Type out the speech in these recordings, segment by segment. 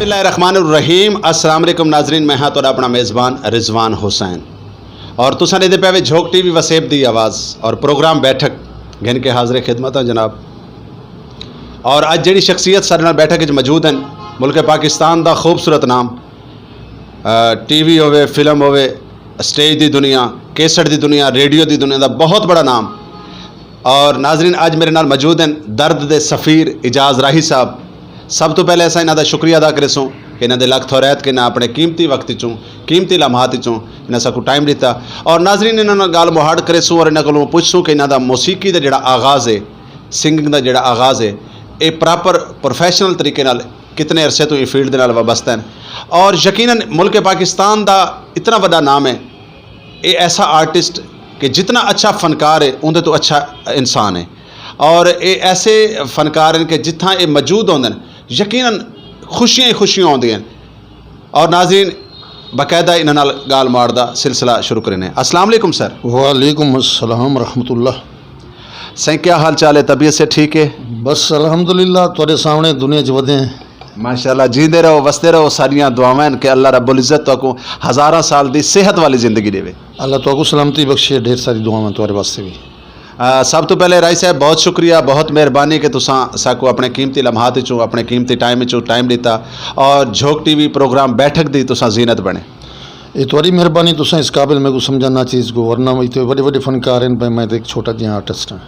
बिस्मिल्लाहिर्रहमानिर्रहीम। अस्सलाम वालेकुम नाजरीन, मैं हाँ तो अपना मेज़बान रिजवान हुसैन और तुसा ने पे झोंक टीवी वसेब दी आवाज़ और प्रोग्राम बैठक घिन के हाज़िर खिदमत है जनाब। और अज जी शख्सियत सारे नाल बैठक मौजूद हैं, मुल्क पाकिस्तान का खूबसूरत नाम, टीवी होवे, फिल्म होवे, स्टेज की दुनिया, कैसेट की दुनिया, रेडियो की दुनिया का बहुत बड़ा नाम। और नाजरीन अज मेरे नाल मौजूद हैं दर्द के सफ़ीर इजाज़ राही साहब। सब तो पहले असा इन्हों का शुक्रिया अदा करेसूँ कि इन्होंने लख थोरैत के ना अपने कीमती वक्त चों, कीमती लम्हात चों इन्हें साकू टाइम दिता। और नाजरीन इन्होंने गाल मुहाड़ करेसूँ और इन्होंने को पुछसूँ कि इन्हों का मौसीकी का जोड़ा आगाज़ है, सिंगिंग का जोड़ा आगाज़ है, ये प्रॉपर प्रोफैशनल तरीके नाल कितने अरसे तो ये फील्ड के नाल वाबस्ता है। और यकीनन मुल्क पाकिस्तान का इतना बड़ा नाम है, ये ऐसा आर्टिस्ट कि जितना अच्छा फनकार है उनके तो अच्छा इंसान है। और ये ऐसे फनकार हैं कि जिथा ये मौजूद होंगे यकीनन खुशियाँ ही खुशियाँ आउंदियां। और नाज़रीन बाकायदा इन्हां नाल गाल मार दा सिलसिला शुरू करें। अस्सलाम वालेकुम सर। वालेकुम अस्सलाम रहमतुल्लाह। सही क्या हाल चाल है, तबीयत से ठीक है? बस अल्हम्दुलिल्लाह तुहाडे सामने दुनिया च वधे हैं माशाअल्लाह। जींदे रहो, वसते रहो, सारियां दुआवां हैं कि अल्लाह रब्बुल इज़्ज़त तुहानू हज़ारां साल की सेहत वाली ज़िंदगी देवे। अल्लाह तुहानू सलामती बख्शे। ढेर सारी दुआवां तुहाडे वास्ते भी। सब तो पहले राय साहब बहुत शुक्रिया, बहुत मेहरबानी कि तुसां साकू अपने कीमती लम्हात चों, अपने कीमती टाइम चों टाइम दिता और झोंक टीवी प्रोग्राम बैठक दी तुसां जीनत बने। ये तुहाडी मेहरबानी, तुसां इस काबिल मेरे को समझाना चीज़ को, वरना इतने बड़े बड़े फनकार हैं पे मैं तो एक छोटा जिहा आर्टिस्ट हाँ।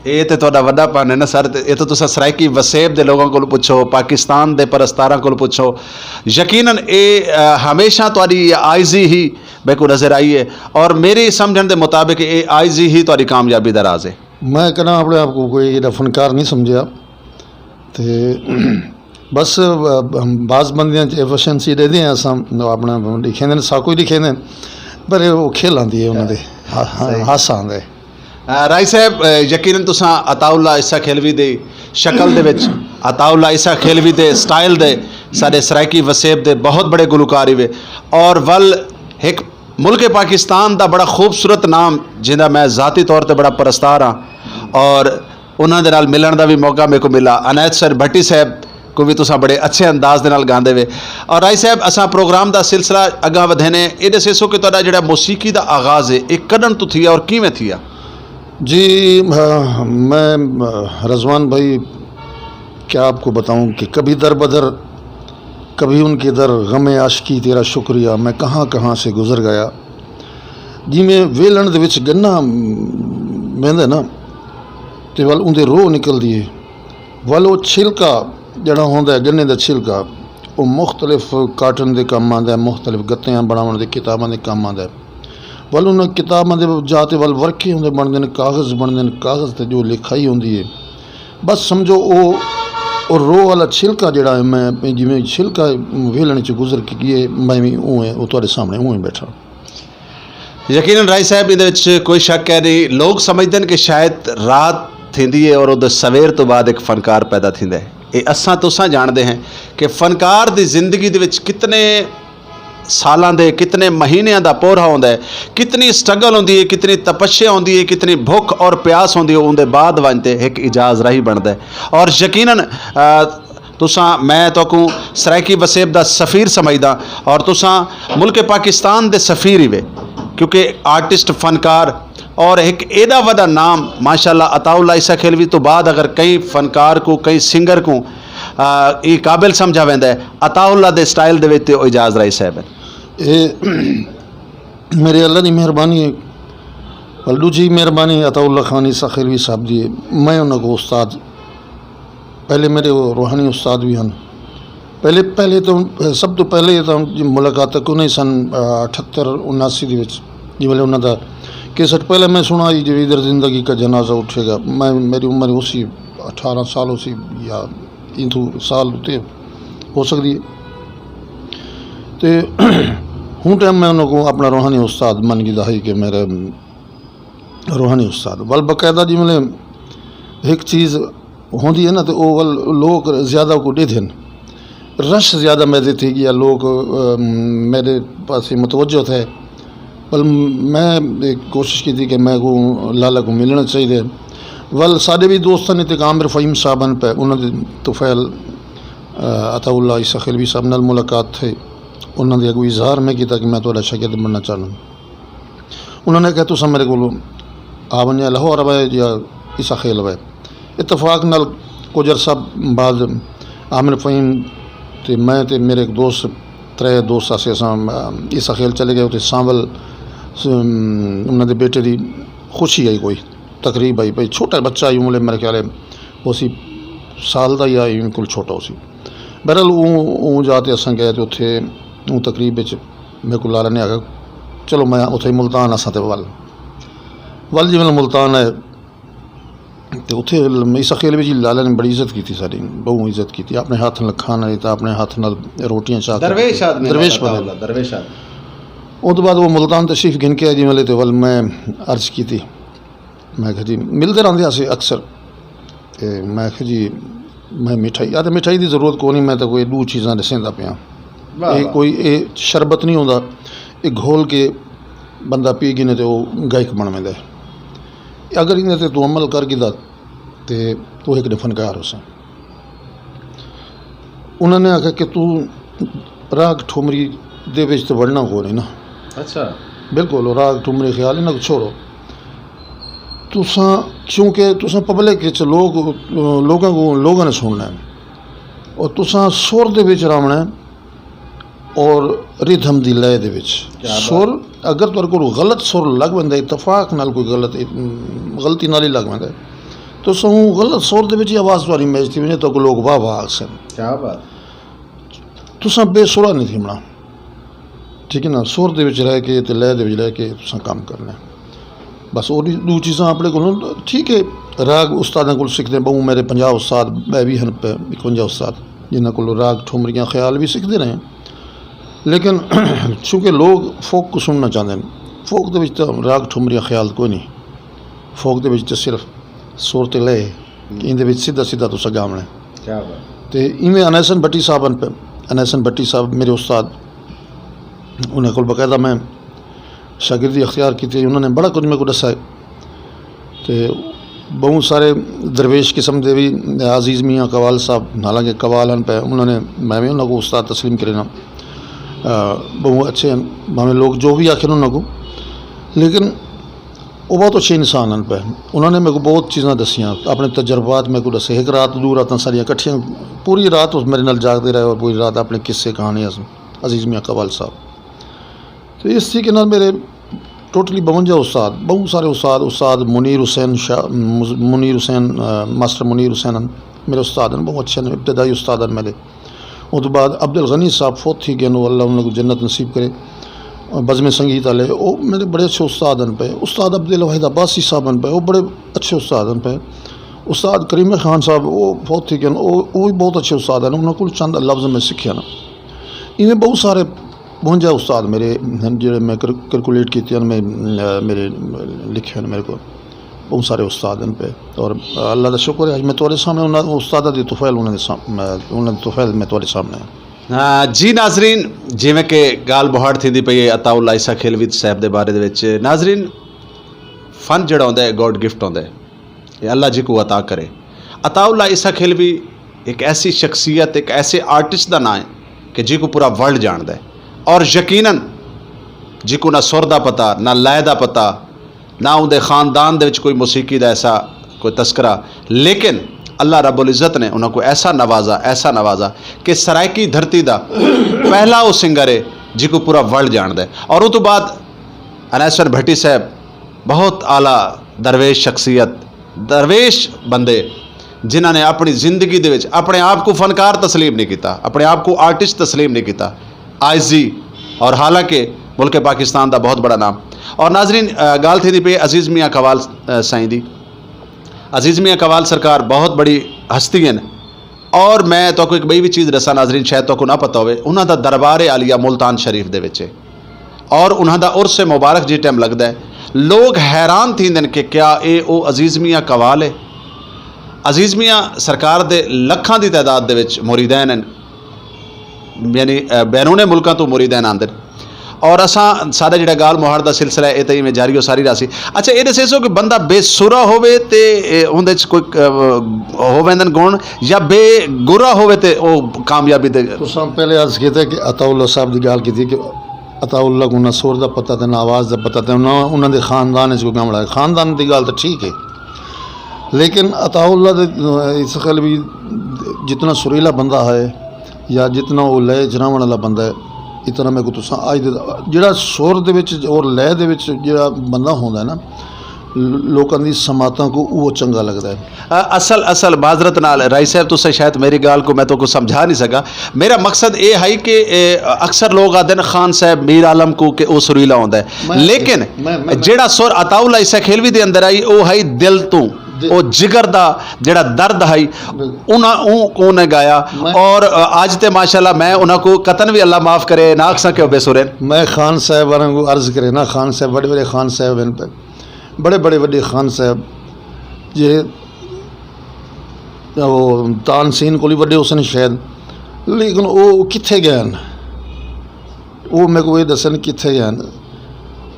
ये तो तुहाडा वड्डा पन है ना सर। ये तो तुसां सराइकी वसेब के लोगों को पुछो, पाकिस्तान के परस्तारां को पुछो, यकीनन ये हमेशा तुहाडी आइजी ही मेरे को नज़र आई है। और मेरे समझण के मुताबिक ये आइजी ही तुहाडी कामयाबी का राज है। मैं कहना अपने आप को कोई एडा फनकार नहीं समझा, तो बस बाज़ बंदियां एफिशिएंसी दे दें असां अपना लिखे दें, साकू ही लिखे दें, पर वो खेल आती है उन्होंने हासा आंदा है। राय साहब यकीनन तुसां अताउल्ला ईसा खेलवी दे शक्ल दे विच, अताउल्ला ईसा खेलवी दे स्टाइल दे साडे सराइकी वसेब दे बहुत बड़े गुलकार हुए। और वल एक मुल्क पाकिस्तान का बड़ा खूबसूरत नाम जिंदा मैं ज़ाती तौर पर बड़ा परस्तार हाँ और उन्होंने नाल मिलन का भी मौका मेरे को मिला। अनैत सर भट्टी साहब को भी तुसां बड़े अच्छे अंदाज के नाल गांदे वे। और राय साहब असां प्रोग्राम का सिलसिला अगां वधेने ये दसो कि तुहाडा जिहड़ा मौसीकी का आगाज़ है ये कदन तो थिया और किवें थिया? जी मैं रज़वान भाई क्या आपको बताऊं कि कभी दर बदर, कभी उनके दर, गमे आशिकी तेरा शुक्रिया, मैं कहाँ कहाँ से गुजर गया। जिमें वेलन दे विच गन्ना बहंदा ना तो वल उनके रोह निकलती है, वल वो छिलका जड़ा होंदा गन्ने का छिलका वो मुख्तलिफ काटन के काम आंदा है, मुख्तलिफ गत्तियां बनाने के किताबों के काम आंदा है। वल उन्होंने किताबों के जाते वल वर्के होंगे बनते हैं, कागज़ बनते हैं, कागज़ पर जो लिखाई होंगी है बस समझो वो और रो वाला छिलका जड़ा है, मैं जिमें छिलका वेलने च गुजर के किए मैं भी उवें वो तुहाडे सामने उवें बैठा। यकीनन राय साहब ये कोई शक है नहीं। लोग समझते हैं कि शायद रात थींदी है और उधर सवेर तो बाद एक फनकार पैदा थींदा है। ये असां तुसां जानते हैं कि फनकार की जिंदगी दे विच कितने सालां दे, कितने महीनों का पोरा होंदा है, कितनी स्ट्रगल होंदी है, कितनी तपस्या होंदी है, कितनी भुख और प्यास होंदी है, उनके बाद वंते एक इजाज़ राही बनता है। और यकीनन तुसां मैं तो सराइकी वसेब का सफ़ीर समझदा और तुसां मुल्क पाकिस्तान के सफ़ीर ही वे, क्योंकि आर्टिस्ट फनकार और एक एडा वड़ा नाम माशाअल्लाह अताउल्ला ईसा खेलवी तो बाद अगर कई फनकार को, कई सिंगर को ये काबिल समझा वेंदा है अताउल्ला दे स्टाइल दे विच इजाज़ राही साहब है। मेरे अल्लाह की मेहरबानी है, वल्लू जी मेहरबानी अताउल्ला खान ईसा खेलवी साहब जी। मैं उन्होंने उस्ताद पहले मेरे वो रूहानी उस्ताद भी हैं। पहले तो सब तो पहले तो मुलाकात उन्हें सन 78-79 जी वाले उन्होंने कैसेट पहले मैं सुना जी जब इधर ज़िंदगी का जनाजा उठेगा। मैं मेरी उम्र उसी 18 साल उसी या इंतु साल उते हो सकती है। तो हूँ टाइम मैं उन्होंने अपना रूहानी उस्ताद मन की दाही के मेरे रूहानी उस्ताद वल बाकायदा जी मतलब एक चीज़ होती है ना तो वो वल लोग ज़्यादा को दे दें, रश ज़्यादा मेरे थी या लोग मेरे पास मुतवज्जो थे। वल मैं कोशिश की थी कि मैं को लाला को मिलना चाहिए। वल साढ़े भी दोस्तों ने तो आमिर फ़हीम साहबन पे उन्होंने तुफैल अताउल्ला ईसा खिलवी साहब नाल मुलाकात थे, उन्होंने अगू इजहार में किया कि मैं तो शागिर्द बनना चाहूँ। उन्होंने कहा तुम मेरे को आ वने लाहौर आवे या ईसा खेल आवे। इतफाक नाल कुछ अरसा बाद आमिर फ़हीम ते मैं ते मेरे एक दोस्त त्रै दोस्त अस ईसा खेल चले गए। उत्थे सांवल उन्होंने बेटे की खुशी आई, कोई तकरीब आई, भाई छोटा बच्चा आई उमले मेरे ख्याल उसी साल का या बिल्कुल छोटा उसी। बहरहाल ऊँ जाते अस गए तो उत्थे ऊँ तकरीब मेरे को लाला ने आखिया चलो मैं उत्थे मुल्तान असा तो वल जिवें मुल्तान है तो उत्थे ईसा खेल जी लाला ने बड़ी इज्जत की सारी, बहु इज्जत की, अपने हाथ नाल खाना दिता, अपने हाथ नाल रोटियां चाह दरवेश दरवेश उस बाद वो मुल्तान तशरीफ गिन के जी वाले तो वल मैं अर्ज की थी, मैं कहा जी मिलते रहते अस अक्सर, तो मैं कहा जी मैं मिठाई या तो मिठाई की जरूरत को नहीं, मैं तो कोई दो चीज़ां दसेंदा पिया, कोई ये शरबत नहीं होता, ये घोल के बंदा पी गिने तो गायक बन वेंदा है, अगर इन्हें ते तू अमल कर गिदा तो तू एक फनकार हो सा। उन्होंने आखा कि तू राग ठुमरी दे विच तो वड़ना को नहीं ना। अच्छा बिल्कुल राग ठुमरी ख्याल इन्हें छोड़ो, तुसा क्योंकि तुसा पब्लिक लोगों ने सुनना है और तुसा सुर दे विच रवना है और रिधम दी लय दे विच। सुर अगर तुहाडे कोल गलत सुर लग पैंदा, इतफाक नाल कोई गलती नाल ही लग पैंदा, तो सो गलत सुर दे विच ही आवाज़ तुहाडी मैच थी वञे तो लोग वाह वाह आखन। क्या बात, तुसा बेसुरा नहीं थी बना, ठीक है ना, सुर दे विच रह के ते लय दे विच रह के तुसा काम करना है बस। और दो चीज़ां अपने को ठीक है, राग उस्तादां कोल सीखते बहु मेरे 50 उस्ताद भी हैं, 51 उस्ताद जिन्हां कोल राग ठुमरियां ख्याल भी सीखते रहे, लेकिन चूँकि लोग फोक को सुनना चाहते हैं, फोक दे विच तो राग ठुमरियां ख्याल कोई नहीं, फोक दे विच तो सिर्फ सुर ते लय, इंदे विच सीधा सीधा तुसा गावना है। क्या बात। तो इवें अनैसन भट्टी साहब पे, अनैसन भट्टी साहब मेरे उस्ताद, उन्हें कोल बाकायदा मैं शागिर्दी अख्तियार की थी, उन्होंने बड़ा कुछ मेरे को दसा है। तो बहुत सारे दरवेश किस्म के भी अजीज़ मियाँ कवाल साहब, हालांकि कवाल हैं पे, उन्होंने मैं भी उन्होंने उस्ताद तस्लीम करे ना, बहुत अच्छे हैं भावें लोग जो भी आखिर उन्होंने को, लेकिन वो बहुत अच्छे इंसान हैं पे। उन्होंने मेरे को बहुत चीज़ां दसियाँ, अपने तजर्बात मेरे को दसे। एक रात दो रात सारियाँ कट्ठियाँ, पूरी रात उस मेरे नाल जागते रहे और पूरी रात अपने किस्से कहानियाँ अजीज़ मियाँ कवाल साहब। तो इस तरीके नाल मेरे टोटली 52 उस्ताद, बहुत सारे उस्ताद मुनीर हुसैन शाह, मुनीर हुसैन मास्टर मुनीर हुसैन मेरे उस्ताद हैं, बहुत अच्छे इब्तदाई उस्ताद हैं मेरे। उस बाद अब्दुल गनी साहब फोत थी गए, अल्लाह उन्हें जन्नत नसीब करे, बज़्म संगीत वाले, वो मेरे बड़े अच्छे उस्ताद हैं पे। उस्ताद अब्दुल वाहिद अब्बासी साहब हैं पे, वो बड़े अच्छे उस्ताद हैं पे। उस्ताद करीम खान साहब वो फोत थी गए, वो भी बहुत अच्छे उस्ताद हैं, उन्होंने कुल चंद लफ्ज़ में सीखा ना। इन्हें बहुत सारे 52 उस्ताद मेरे जो मैं कैलकुलेट किए मेरे लिखे हैं, मेरे को बहुत सारे उस्ताद हैं पे। और अल्लाह का शुक्र है मैं तुहाडे सामने उन्होंने उस्तादा दी तुफैल उन्होंने तुफैल मैं तुहाडे सामने है। जी नाजरीन, जिमें कि गाल बुहाड़ थी पई है अताउल्ला ईसा खेलवी साहब के बारे दे नाजरीन, फन जड़ा होंदा है गॉड गिफ्ट होंदा है, ये अल्लाह जी को अता करे। अताउल्ला ईसा खेलवी एक ऐसी शख्सियत, एक ऐसे आर्टिस्ट का नाम है कि जी को पूरा वर्ल्ड जानता है, और यकीनन जी को ना सुर का पता, ना लय का पता, ना उनके खानदान दे विच कोई मौसीकी का ऐसा कोई तस्करा, लेकिन अल्लाह रब्बुल इज़्ज़त ने उन्होंने ऐसा नवाजा कि सरायकी धरती का पहला वो सिंगर है जी को पूरा वर्ल्ड जानता है। और उस तो बाद अनैसन भट्टी साहब बहुत आला दरवेश शख्सियत, दरवेश बंदे जिन्होंने अपनी जिंदगी दे विच अपने आप को फनकार तस्लीम नहीं किया, अपने आप को आर्टिस्ट तस्लीम नहीं किया, आइजी, और हालांकि मुल्क पाकिस्तान का बहुत बड़ा नाम। और नाजरीन गाल थी पे अजीज़ मियाँ कवाल साईं दी। अजीज़ मियाँ कवाल सरकार बहुत बड़ी हस्ती हैं, और मैं तो एक बई भी चीज़ दसा नाजरीन, शायद तो ना पता हो, उन्होंने दरबार आलिया मुल्तान शरीफ दे विच, और उन्होंने उर्स मुबारक जी टाइम लगता है, लोग हैरान थींदे कि क्या ये वो अजीज़ मियाँ कवाल है। अजीज़ मियाँ सरकार दे लखां की तादाद दे विच मुरीदैन हैं, यानी बैरूने मुल्कों तो मुरीदैन आंदे, और असां साडा जिहड़ा गाल मुहाड़ दा सिलसिला है इवें जारी हो सारी रासी। अच्छा ये दसो कि बंदा बेसुरा होवे ते उहदे च कोई होवेंदन गुण या बेगुरा होवे ते ओ कामयाबी दे। तुसां पहले अर्ज कीता कि अताउल्ला साहब की गल की कि अताउल्ला को ना सुर का पता तो ना आवाज़ का पता तो ना उन्होंने खानदान कोई काम है। खानदान की गल तो ठीक है, लेकिन अताउल्ला इस गल भी जितना सुरीला बंदा है या जितना वो लय जनावन वाला बंदा है, इतना मेरे को तुसां अज जिहड़ा सुर दे विच और लय दे विच जिहड़ा बंदा होंदा है ना, लोगों की समातां को वो चंगा लगता है। असल माजरत नाल राय साहब तुसें शायद मेरी गाल को मैं तो कुछ समझा नहीं सका। मेरा मकसद ये है कि अक्सर लोग आते हैं खान साहब मीर आलम को कि वो सुरीला होंदा है, लेकिन जेड़ा सुर अताउल्ला ईसा खेलवी दे अंदर आई वो है दिल तो वो जिगर दा जेड़ा दर्द है उन्हें गाया। और आज ते माशाल्लाह मैं उन्हें को कतन भी अल्लाह माफ़ करे ना आख सके बेसुरे। मैं खान साहब वालों को अर्ज करे ना, खान साहब बड़े बड़े खान साहब हैं, बड़े बड़े बड़े खान साहब जे वो तानसीन को बड़े उसन शायद, लेकिन वो कित्थे गए न, वो मेरे को ये दसन कित्थे गए न।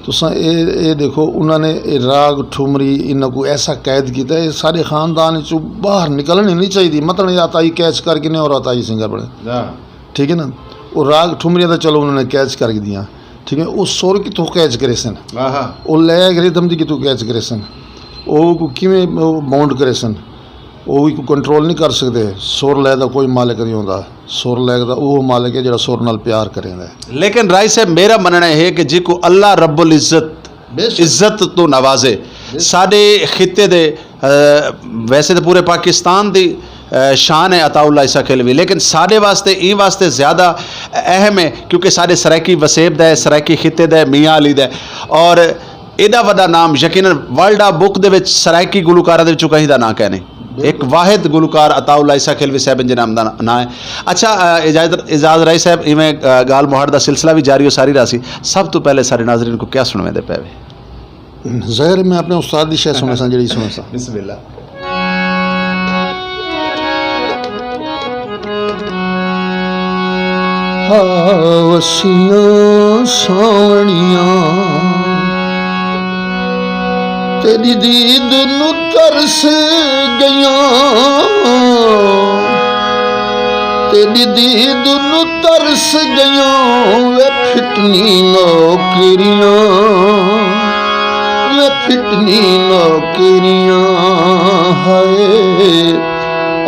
तुसां ये देखो उन्होंने राग ठुमरी इन्हों को ऐसा कैद किया है, सारे खानदान चो बाहर निकलनी नहीं चाहिए। मतलब ये अताई कैच करके नहीं और अताई सिंगर बने, ठीक है ना। वो राग ठुमरिया तो चलो उन्होंने कैच करके दिया, ठीक है। वो सुर की तो कैच करे सन, वो लय रिदम की तो कैच करे सन, वो किमें बाउंड करे सन, वो भी कंट्रोल नहीं कर सकते। सुर लय का कोई मालिक नहीं होता, सुर लय का वो मालिक है जो सुर नाल प्यार करेंदा। लेकिन राय साहब मेरा मनना है कि जिको अल्लाह रब्बुल इज्जत तो नवाजे साडे खिते दे वैसे तो पूरे पाकिस्तान दी शान है अताउल्ला ईसा खेलवी, लेकिन साढ़े वास्ते ई वास्ते ज़्यादा अहम है क्योंकि साढ़े सराइकी वसेब दा है, सराइकी खिते दा है, मियाँ अली दा है। और एडा वड्डा नाम यकीनन वर्ल्ड ऑफ बुक दे विच सराइकी गुलकारां दे विचों कहीं दा ना कहने, एक वाहिद गुलकार अताउल्ला ईसा खेलवी साहब जिन्हें नाम दा ना है। अच्छा एजाज राय साहब इवें गाल मुहाड़ दा सिलसिला भी जारी हो सारी रासी। सब तो पहले सारे नाजरीन को क्या सुनवेंदे पैवे? ज़ाहिर मैं अपने उस्ताद दी शायद सुने सा जेड़ी सुने सा। बिस्मिल्लाह। वसियां सावणियां तेरी दीद नू तरस गईयां, तेरी दीद नू तरस गईयां। वे फिटनी नौकरियां, वे फिटनी नौकरियां हाय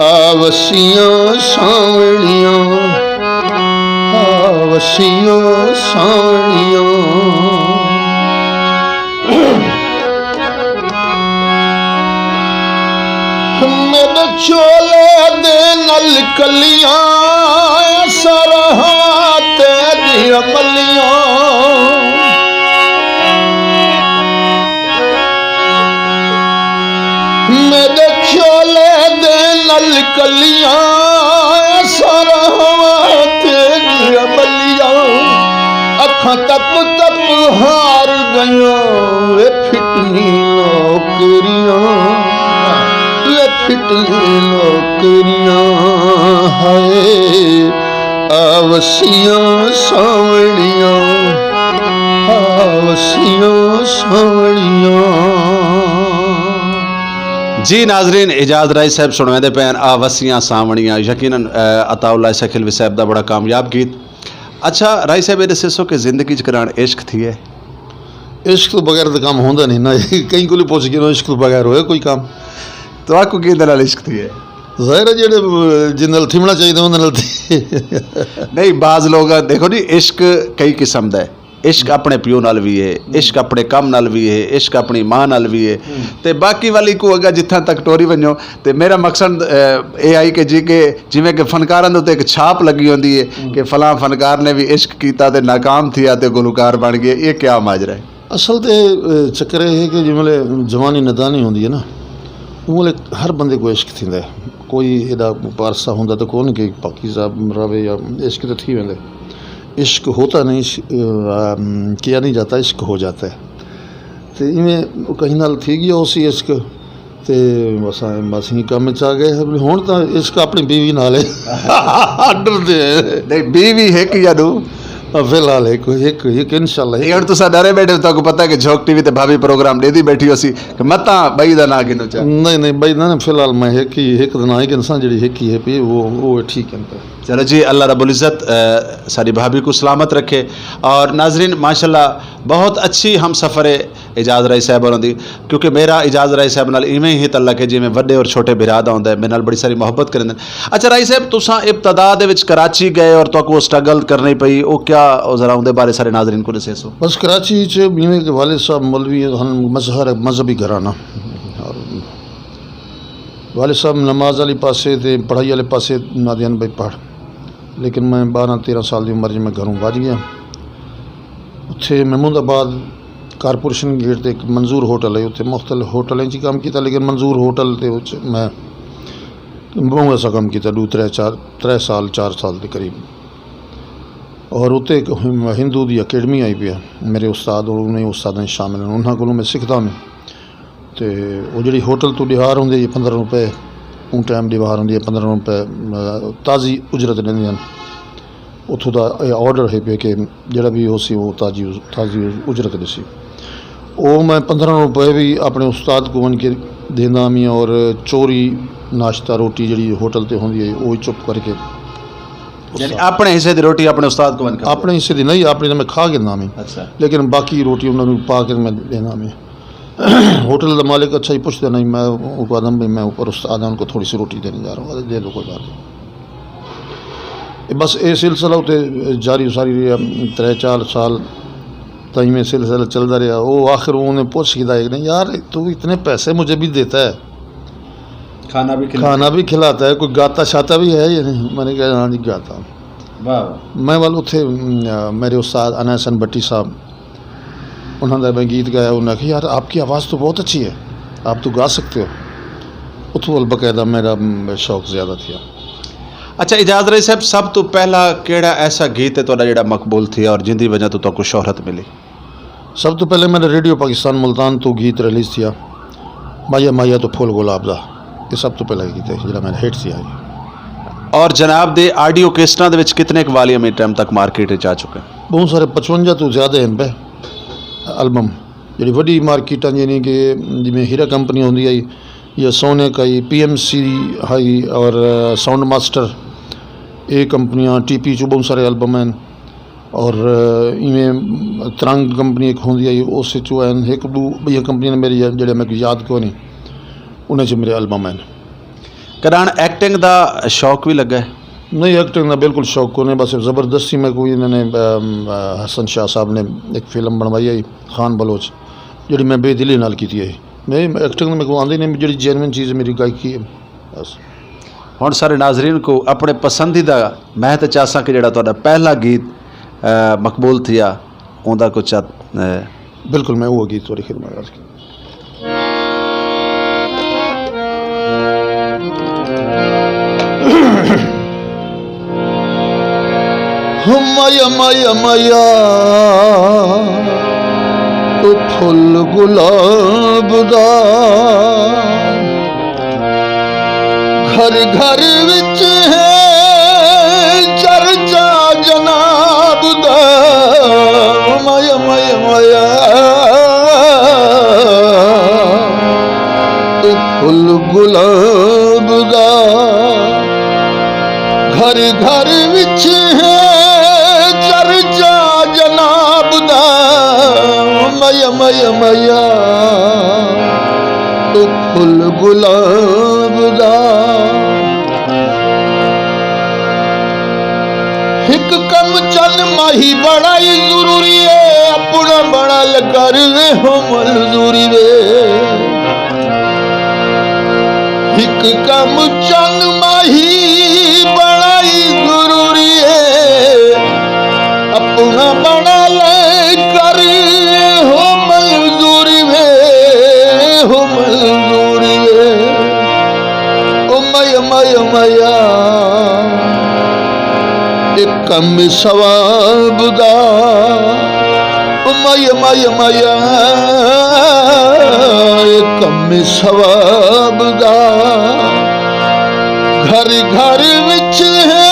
आवसियां सावणियां, आवसियां सावणियां। मेरे चोले दे नल कलियां सरहा तेरी अमलियां। मेरे चोले दे नल कलियां सरहा तेरी अमलियां। अखां तप तप हार गईयां वे फिटनी नौकरियां, फिटनी नौकरियां हाय आवसियां सावणियां, आवसियां सावणियां। जी नाजरीन एजाज राय साहब सुनवेंदे पैन आवसियां सावणियां, यकीनन अताउल्ला ईसा खेलवी साहब का बड़ा कामयाब गीत। अच्छा राय साहब ये दसो कि जिंदगी च करान इश्क थी है? इश्क तो बगैर तो काम होंदा नहीं ना, कहीं को पूछ के इश्क तो बगैर होए कोई काम। तो आपको कि इश्क थी है? ज़ाहिर है जेड़े जिंदल थिमना चाहिए नहीं, बाज लोग देखो जी इश्क कई किस्म का है। इश्क अपने प्यो नाल भी है, इश्क अपने कम नाल भी है, इश्क अपनी मां नाल भी है, तो बाकी वाली को अगर जिथा तक टोरी वनो तो मेरा मकसद ये आई कि जी के जिमें कि फनकारां दे उत्ते एक छाप लगी होंदी है कि फलां फनकार ने भी इश्क किया तो नाकाम थिया तो गुलकार बन गए। ये क्या माजरा है? असल तो चक्कर है कि जिमें जवानी नदानी होंदी है ना, वो हर बंदे को इश्क थींदा है। कोई एडा पारसा होंदा तो कौन कि पाकिज़ा रवे या इश्क तो थी वेंदे। इश्क होता नहीं, किया नहीं जाता, इश्क हो जाता है। तो इवें कहीं नाल थी गया उसी इश्क तो बस बस ही कम च आ गए। हुण तो इश्क अपनी बीवी नाल है। डरदे नहीं बीवी है कि या दो फिलहाल एक इंशाल्लाह ये तुसा डरे बैठे हो, ताको पता है कि झोंक टीवी ते भाभी प्रोग्राम देदी बैठी होसी कि मता बई दा ना गिनो चा। नहीं भाई ना फिलहाल मैं एक दिन आई इंसान जी एक ही है भी वो ठीक है। चलो जी, अल्लाह रब्बुल इज़्ज़त सारी भाभी को सलामत रखे। और नाजरीन माशाल्लाह बहुत अच्छी हम सफ़र इजाज़ राय साहब होने दी, क्योंकि मेरा इजाज़ राय साहब नाल इवें ही तल्लक है जिवें वड्डे और छोटे भरा दा होंदा है, मेरे नाल बड़ी सारी मुहब्बत करेंदे। अच्छा राय साहब, तुसां इब्तदा दे विच कराची गए और तुहानू वो स्ट्रगल करनी पई, वो क्या जरा उहदे बारे सारे नाजरीन को दसेसो। बस कराची च इवें के वालिद साहब मौलवी मजहबी घराना, और वालिद साहब नमाज वाली पासे ते पढ़ाई वाले पासे नादियान भाई पढ़, लेकिन मैं 12-13 साल की उम्र में घरों भज गया। उत्थे महमूदाबाद कारपोरेशन गेट ते एक मंजूर होटल है, उत्थे मुख्तलिफ होटलें च काम किया, लेकिन मंजूर होटल ते मैं बहुत ऐसा काम किया 3 साल 4 साल के करीब। और उत्ते एक हिंदू की अकेडमी आई पी, मेरे उस्ताद और उन्हें उस्ताद शामिल हैं, उन्होंने को मैं सीखता हूँ। तो वो जी होटल तो डिहार होंगे 15 रुपए, उन टाइम डिहार होंगी 15 रुपए ताज़ी उजरत देंगे। उतों का ऑर्डर है पे कि जोड़ा भी हो सी वो ताज़ी उजरत दी। वो मैं 15 रुपए भी अपने उस्ताद को बन के देना मी, और चोरी नाश्ता रोटी जी होटल पर होंगी है वो चुप करके अपने हिस्से की रोटी अपने उस्ताद को बन के, अपने हिस्से की नहीं, अपनी तो मैं खा के ना मी। अच्छा। लेकिन बाकी रोटी उन्होंने पा के मैं देना मी। होटल का मालिक अच्छा ही पूछते नहीं, मैं उनको भाई मैं ऊपर उस्ताद है, उनको थोड़ी सी रोटी देने जा रहा हूँ, दे दो कोई बात नहीं। बस ये सिलसिला उते जारी सारी रहा 3-4 साल तई में सिलसिला चलता रहा। वो आखिर उन्होंने पूछ किया कि नहीं यार तू इतने पैसे मुझे भी देता है, खाना भी खिलाता है, कोई गाता शाता भी है या नहीं। मैंने कहा हाँ जी गाता। वाह। मैं वाल उथे मेरे उस्ताद अनासन भट्टी साहब, उन्होंने मैं गीत गाया, उन्होंने कहा यार आपकी आवाज़ तो बहुत अच्छी है, आप तो गा सकते हो। उतो वाल बाकायदा मेरा शौक ज़्यादा था। अच्छा इजाज़ रही साहब, सब तो पहला केड़ा ऐसा गीत है तुहाडा जिहड़ा मकबूल थी और जिंदी वजह तो तुहानू शोहरत मिली? सब तो पहले मेरा रेडियो पाकिस्तान मुल्तान तो गीत रिलीज़ थिया, माया माया तो फूल गुलाब दा, ये सब तो पहला गीत है जिहड़ा मेरा हिट थिया। और जनाब दे ऑडियो कैसेटां दे विच कितने क वालियम इस टाइम तक मार्केट च आ चुके? बहुत सारे 55 तो ज़्यादा हैं पे एल्बम। जी वड्डी मार्केटां यानी कि जिमें हीरा कंपनी होंदी है या सोनेक आई, PMC आई और साउंड मास्टर, ये कंपनियां TP चो बहुत सारे एल्बम हैं। और इवें तरंग कंपनी एक होंदी है उस चो हैं, एक दो भैया कंपनी ने मेरी जेह्ड़े मैं याद को नहीं, उन्हें च मेरे एल्बम हैं। करान एक्टिंग दा शौक भी लगा है? नहीं एक्टिंग का बिल्कुल शौक को नहीं, बस ज़बरदस्ती में कोई इन्होंने हसन शाह साहब ने एक फिल्म बनवाई है खान बलोच, जी मैं बेदिली नाल की है। मैं एक्टिंग में कोई आँदी नहीं, जी जेनविन चीज़ मेरी गायकी है बस। हुण सारे नाजरीन को अपने पसंदीदा मैं तो चाहसा कि जिहड़ा तुहाडा पहला गीत मकबूल थिया उहदा कुछ बिल्कुल मैं वो गीत थोड़ी खिदमत अर्ज़ की। माया माया माया तो फुल गुलाब दा घर घर विच है चर्चा जनाब दा। माया माया माया तो फुल गुलाब दा घर घर विच है चर्चा जनाब दा। माया माया माया तो फुल गुलाब दा। एक कम चन माही बड़ा ही जरूरी है, अपना बड़ा कर हो मजदूरी वे। एक कम चन माही बड़ा ही जरूरी है, अपना बड़ा कर हो मजदूरी वे, हो मजदूरी वे। ओ माया माया माया एक कम सवाब दा। ओ माया माया माया एक कम सवाब दा। घर घर विच है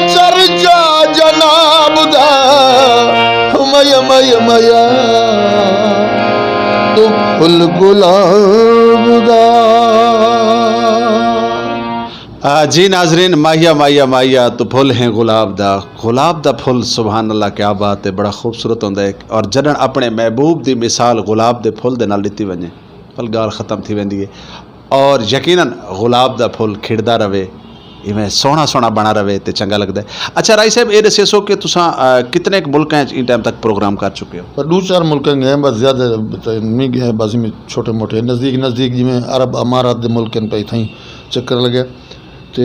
चर्चा जनाब दा। माया माया तो फुल गुलाब दा। जी नाजरीन, माहिया माहिया माहिया तो फुल हैं गुलाब दा फुल। सुभान अल्लाह, क्या बात है, बड़ा खूबसूरत होंदा है। और जॾहिं अपने महबूब दी मिसाल गुलाब दे फुल दे नाल ॾिठी वञे पल ॻाल्हि ख़त्म थी वेंदी है। और यकीनन गुलाब दा फुल खिड़दा रहे, इवें सोहना सोहना बना रहे तो चंगा लगता है। अच्छा राई साहब, ये दसो कि तुसां कितने मुल्क इन टाइम तक प्रोग्राम कर चुके हो? पर 2-4 मुल्क गए, बस ज़्यादा नहीं गए, बस में छोटे मोटे नज़दीक जिमें अरब अमारात के मुल्क पे थी चक्कर लगे। तो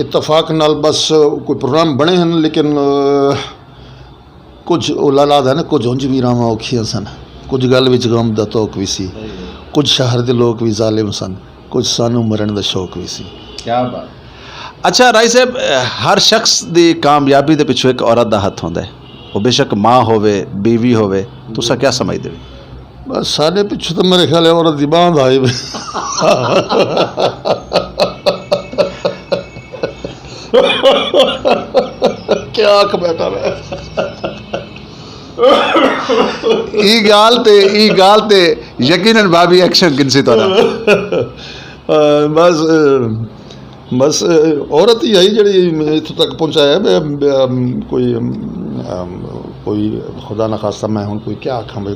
इतफाक नाल बस कोई प्रोग्राम बने हैं, लेकिन कुछ लालाद है ना, कुछ उंज भी रावां औखियां सन, कुछ गल विच गम दा तोक भी सी, कुछ शहर के लोग भी जालिम सन, कुछ सानू मरण का शौक भी सी। क्या बात। अच्छा राई साहब, हर शख्स की कामयाबी के पिछू एक औरत का हथ होंदा है, वो बेशक माँ होवे बीवी होवे, तुसा क्या समझते हो? बस साढ़े पिछू तो मेरे ख्याल है औरत की बांध आई। क्या आख बैठा मैं। ई गाल ते यकीनन भाभी एक्शन किनसी तो बस औरत ही आई जी इतों तक पहुँचाया। कोई खुदा ना खास्ता मैं हूँ कोई क्या आखा भाई,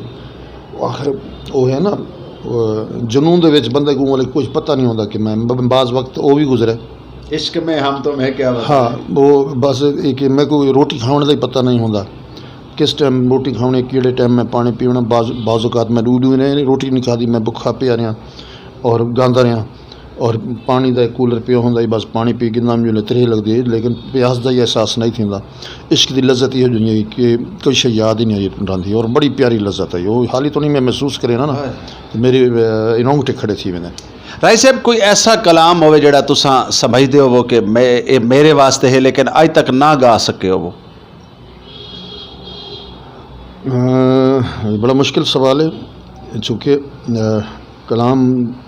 आखिर वो है ना जनून दे विच बंदे को मतलब कुछ पता नहीं होता कि मैं बाज़ वक्त वो भी गुजरे इश्क में हम तो मैं क्या बताऊं। हाँ, वो बस एक मैं कोई रोटी खाने का ही पता नहीं होता, किस टाइम रोटी खाने केड़े टाइम में पानी पीना। बाज़ौकात मैं डूडू ने रोटी नहीं खाती, मैं भुखा पिया रहा और गांदा रहा, और पानी का कूलर पिया होंदा, बस पानी पी के नाम जो त्रेह लगती है, लेकिन प्यास का ही एहसास नहीं थींदा। इश्क की लज्जत ये हुई कि कोई शे याद ही नहीं रही, और बड़ी प्यारी लज्जत है। वो हाली तो नहीं मैं महसूस करे ना तो मेरे रोंगटे खड़े थी मैंने। राई साहब, कोई ऐसा कलाम होवे जेड़ा तुसां समझदे हो कि मैं मेरे वास्ते है लेकिन आज तक ना गा सके हो? वो बड़ा मुश्किल सवाल है, चूँकि कलाम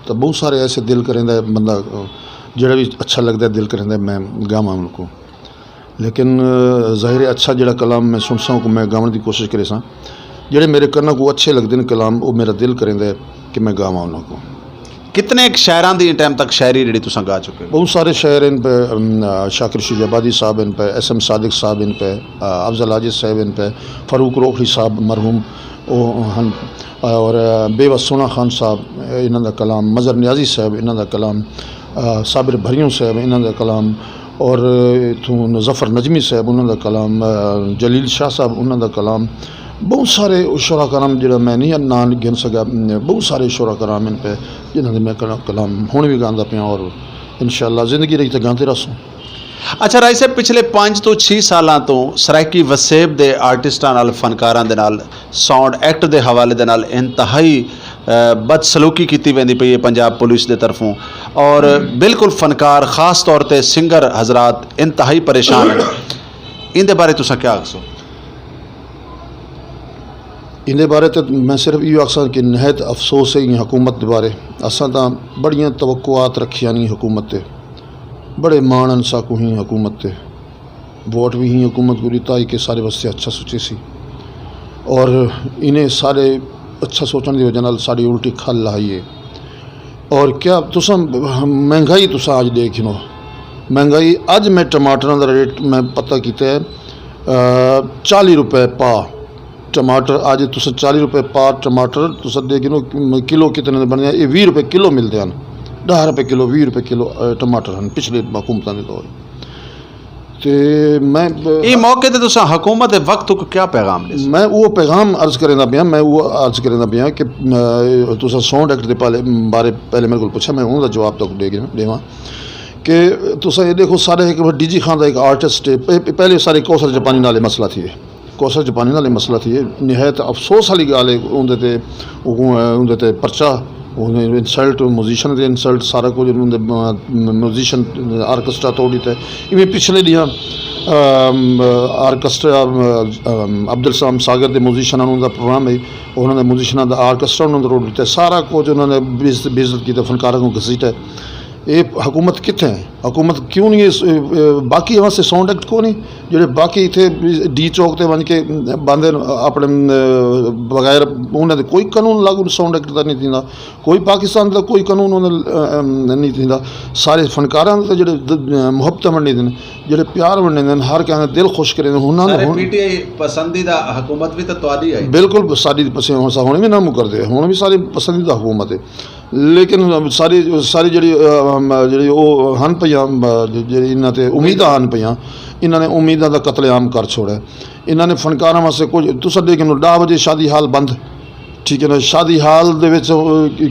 तो बहुत सारे ऐसे दिल करेंदा बंदा जोड़ा भी अच्छा लगता है, दिल करेंदा मैं गावां उनको, लेकिन ज़ाहिर है अच्छा जोड़ा कलाम मैं सुन सा को मैं गावन की कोशिश करे सा, जोड़े मेरे करना को अच्छे लगते हैं कलाम, वो मेरा दिल करेंदा कि मैं गावां उनको। कितने एक शायरान दी टाइम तक शायरी जी तुसां गा चुके हो? बहुत सारे शायर इन पे, शाकिर शिजाबादी साहब इन पे, SM सादिक साहब इन पे, अफजल आजिज साहब इन पे, फ़ारूक रोखड़ी साहब मरहूम हन, और बेबस सोना खान साहब इन्हों का कलाम, मज़र न्याजी साहब इन्हों का कलाम, साबिर भरियों साहब इन्हों का कलाम, और इतों ज़फ़र नजमी साहब उन्हों का कलाम, जलील शाह साहब उन्हों का कलाम, बहुत सारे शुरा कराम जो मैं नहीं ना गिन सका, बहुत सारे शुरा कराम इन पे जिन्होंने मैं कलाम हुण भी गांदा पिया, और इंशाअल्लाह ज़िंदगी रही तो गाते रहूँ। अच्छा राई साहब, पिछले 5 ਤੋਂ 6 ਸਾਲਾਂ ਤੋਂ ਸਰਾਇਕੀ ਵਸੇਬ ਦੇ ਆਰਟਿਸਟਾਂ ਨਾਲ, ਫਨਕਾਰਾਂ ਦੇ ਨਾਲ, ਸਾਊਂਡ ਐਕਟ ਦੇ ਹਵਾਲੇ ਦੇ ਨਾਲ ਇੰਤਹਾਈ ਬਦਸਲੂਕੀ ਕੀਤੀ ਵੈਂਦੀ ਪਈ ਹੈ ਪੰਜਾਬ ਪੁਲਿਸ ਦੇ ਤਰਫੋਂ, और बिल्कुल फनकार खास तौर पर सिंगर हजरात इंतहाई परेशान हैं। इनके बारे तुसां क्या आखो? इनके बारे तो मैं सिर्फ यो आखसा कि नहायत अफसोस है ये हुकूमत के बारे। असां तां बड़ियां तवक्कुआत रखियां नहीं हुकूमत ते, बड़े मान अनसा को ही हुकूमत ते, वोट भी ही हुकूमत को दिता कि सारे वास्ते अच्छा सोचे सी, और इन्हें सारे अच्छा सोचने की वजह नाल साड़ी उल्टी खल लाई है। और क्या तुसां महंगाई तुसां अज देख लो, महंगाई अज मैं टमाटर का रेट मैं पता किया है 40 रुपए पा टमाटर, अज तुस 40 रुपए पा टमाटर तुस देख लो किलो कितने बन जाए, ये 20 रुपए किलो मिलते हैं, 10 रुपए किलो 20 रुपए किलो टमाटर हैं पिछले हुकूमतों के दौर। तो मैं ये मौके ते तुसां हुकूमत दे वक्त को क्या पैगाम दे? मैं वो पैगाम अर्ज करेंदा पिया, मैं वो अर्ज करेंदा पिया कि तुसां साउंड एक्ट दे बारे पहले मेरे को पूछा, मैं उनका जवाब तक देवां कि तुसां ये देखो सारे एक डीजी खान का एक आर्टिस्ट है, पहले सारे कौसर जापानी नाले मसला थी, कौसर जापानी नाले मसला थी, निहायत अफसोस वाली गल है उनके ते परचा इंसल्ट म्यूजिशियन के इंसल्ट सारा कुछ म्यूजिशियन आर्केस्ट्रा तोड़ी थे। इवें पिछले दिन आर्केस्ट्रा अब्दुल सलाम सागर के म्यूजिशियन उनका प्रोग्राम है, उन्होंने म्यूजिशियन का आर्केस्ट्रा उन्होंने तोड़ दिता, सारा कुछ उन्होंने बेइज्जत की फनकारों को घसीटा। ये हुकूमत कितने है, हुकूमत क्यों नहीं बाकी वास्ते साउंड एक्ट को नहीं ਜਿਹੜੇ ਬਾਕੀ ਇੱਥੇ ਡੀ ਚੌਕ ਤੇ ਬਣ ਕੇ ਬੰਦੇ ਆਪਣੇ ਬਗੈਰ ਉਹਨਾਂ ਦੇ ਕੋਈ ਕਾਨੂੰਨ ਲਾਗੂ ਸਾਊਂਡ ਐਕਟ ਦਾ ਨਹੀਂ ਦਿੰਦਾ, ਕੋਈ ਪਾਕਿਸਤਾਨ ਦਾ ਕੋਈ ਕਾਨੂੰਨ ਉਹਨਾਂ ਨਹੀਂ ਦਿੰਦਾ। ਸਾਰੇ ਫਨਕਾਰਾਂ ਦੇ ਜਿਹੜੇ ਮੁਹੱਬਤ ਮੰਨਦੇ ਨੇ, ਜਿਹੜੇ ਪਿਆਰ ਮੰਨਦੇ ਨੇ, ਹਰ ਕਹਿੰਦੇ ਦਿਲ ਖੁਸ਼ ਕਰੇ ਉਹਨਾਂ ਨੂੰ ਪੀਟੀਆਈ ਪਸੰਦੀਦਾ ਹਕੂਮਤ ਵੀ ਤਾਂ ਤੁਹਾਡੀ ਹੈ। ਬਿਲਕੁਲ ਸਾਡੀ ਪਸੰਦ ਹੁਣ ਵੀ ਨਾ ਮੁਕਰਦੇ, ਹੁਣ ਵੀ ਸਾਰੀ ਪਸੰਦੀਦਾ ਹਕੂਮਤ ਹੈ। ਲੇਕਿਨ ਸਾਰੀ ਜਿਹੜੀ ਉਹ ਹਨ ਪਈਆਂ ਜਿਹੜੀ ਇਹਨਾਂ 'ਤੇ ਉਮੀਦਾਂ ਹਨ ਪਈਆਂ, ਇਹਨਾਂ ਨੇ ਉਮੀਦਾਂ ਦਾ ਕਤਲੇਆਮ ਕਰ ਛੋੜਿਆ। ਇਹਨਾਂ ਨੇ ਫਨਕਾਰਾਂ ਵਾਸਤੇ ਕੁਝ ਤੁਸੀਂ ਦੇਖੋ 10 ਵਜੇ ਸ਼ਾਦੀ ਹਾਲ ਬੰਦ, ਠੀਕ ਹੈ ਨਾ। ਸ਼ਾਦੀ ਹਾਲ ਦੇ ਵਿੱਚ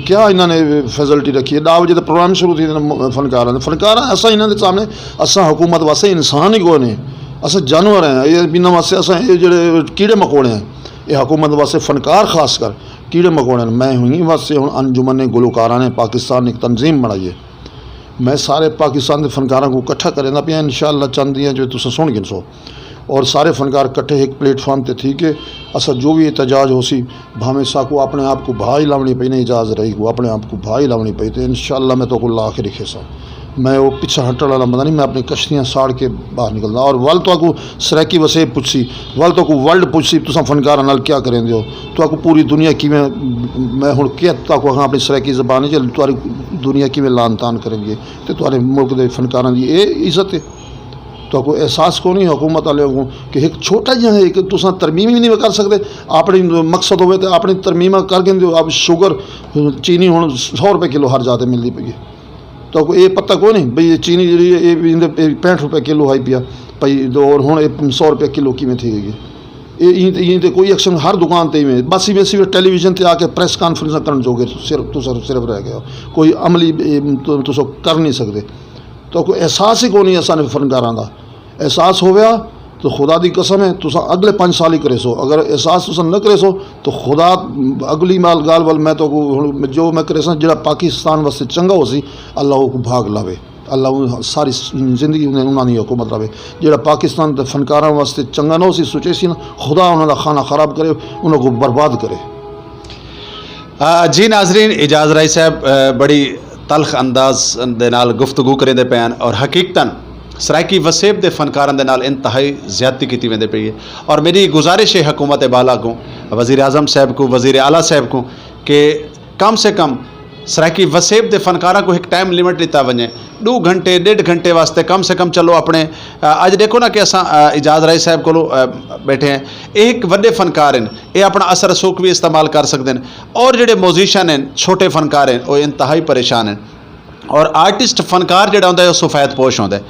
ਕਿਆ ਇਹਨਾਂ ਨੇ ਫੈਸਿਲਿਟੀ ਰੱਖੀ ਹੈ, 10 ਵਜੇ ਦਾ ਪ੍ਰੋਗਰਾਮ ਸ਼ੁਰੂ ਥी ਫਨਕਾਰਾਂ ਅਸਾਂ ਇਹਨਾਂ ਦੇ ਸਾਹਮਣੇ ਅਸਾਂ हुकूमत वास्ते इंसान ही कोई नहीं, अस जानवर हैं। ये बिना वास्ते अस ये जो कीड़े मकोड़े हैं, ये हुकूमत वास्ते फनकार खास कर कीड़े मकोड़े हैं। मैं हुई वास्ते हूँ अंजुमन ने गुलकारा ने पाकिस्तान एक तंजीम बनाई है, मैं सारे पाकिस्तान के फनकारों को इकट्ठा करना पाया इंशाअल्लाह चंद दियाँ जो तुम सुन गिनसो, और सारे फनकार इकट्ठे एक प्लेटफॉर्म पर थी कि असा जो भी एहतजाज हो सी भावें साकू अपने आप को भाई लावनी पई, नहीं इजाज़त रही को अपने आप को भाई लावनी पई, तो इंशाअल्लाह मैं तो को ला के रखे सा। मैं वो पिछा हटण वाला बंदा नहीं, मैं अपनी कश्तियाँ साड़ के बाहर निकलता। और वल तो आकू सराकी वसेब पुछसी, वल तो आकू वर्ल्ड पुछसी तुसा फनकारां नाल क्या करेंदे हो, तो आकू पूरी दुनिया किवें मैं हुण क्या ताकू अपनी सराकी ज़बान च तुहारी दुनिया किवें लान तान करेंगे, तो तुहारे मुल्क के फनकारां दी ये इज्जत है। तो कोई एहसास को नहीं हुकूमत वाले को कि एक छोटा जिहा है कि तुसा तरमीम ही नहीं कर सकते, अपनी मकसद होवे तो अपनी तरमीमा कर देंगे। अब शुगर चीनी हुण 100 रुपये किलो हर जाते मिलती पई है, तो ये पता को नहीं बई चीनी जी 65 रुपये किलो आई पिया पई, और हुण 100 रुपये किलो किवें थी गई। ये तो कोई एक्शन हर दुकान ते में बस इवें सिर्फ टेलीविजन ते आके प्रेस कॉन्फ्रेंस करन जोगे सिर्फ रह गया, कोई अमली तुस कर नहीं सकते। तो कोई एहसास ही को नहीं असां फनकारां दा एहसास हो गया तो खुदा दी कसम है तुसा अगले 5 साल ही करे सो, अगर एहसास तुसा न करे सो तो खुदा अगली माल गाल वाल मैं तो जो मैं करे सा जो पाकिस्तान वास्ते चंगा हो सी अल्लाह को भाग लावे, अल्लाह सारी जिंदगी उन्होंने हुकूमत रहे। जो पाकिस्तान के फनकारां वास्ते चंगा ना हो सी सोचे सी ना, खुदा उन्होंने खाना खराब करे, उन्होंने बर्बाद करे। जी नाजरीन, इजाज़ राय साहब बड़ी तलख अंदाज दे नाल गुफ्तगू करेंदे पे हैं, और हकीकतन सराइकी वसेब के फनकारों के नाल इंतहाई ज़्यादती की वेंदे पई है। और मेरी गुजारिश है हुकूमत बाला को, वज़ीर आज़म साहब को, वज़ीर आला साहब को कि कम से कम सराइकी वसेब के फनकारों को एक टाइम लिमिट दिता वने, 2 घंटे 1.5 घंटे वास्ते कम से कम चलो अपने अज देखो ना कि अस इजाज़ राय साहब को बैठे हैं, एक वड्डे फनकार हैं, ये अपना असर रसूख भी इस्तेमाल कर सकते हैं, और जोड़े म्यूजिशियन हैं छोटे फनकार हैं वो इंतहाई परेशान हैं, और आर्टिस्ट फनकार जो होंगे सफैद पोश होंगे।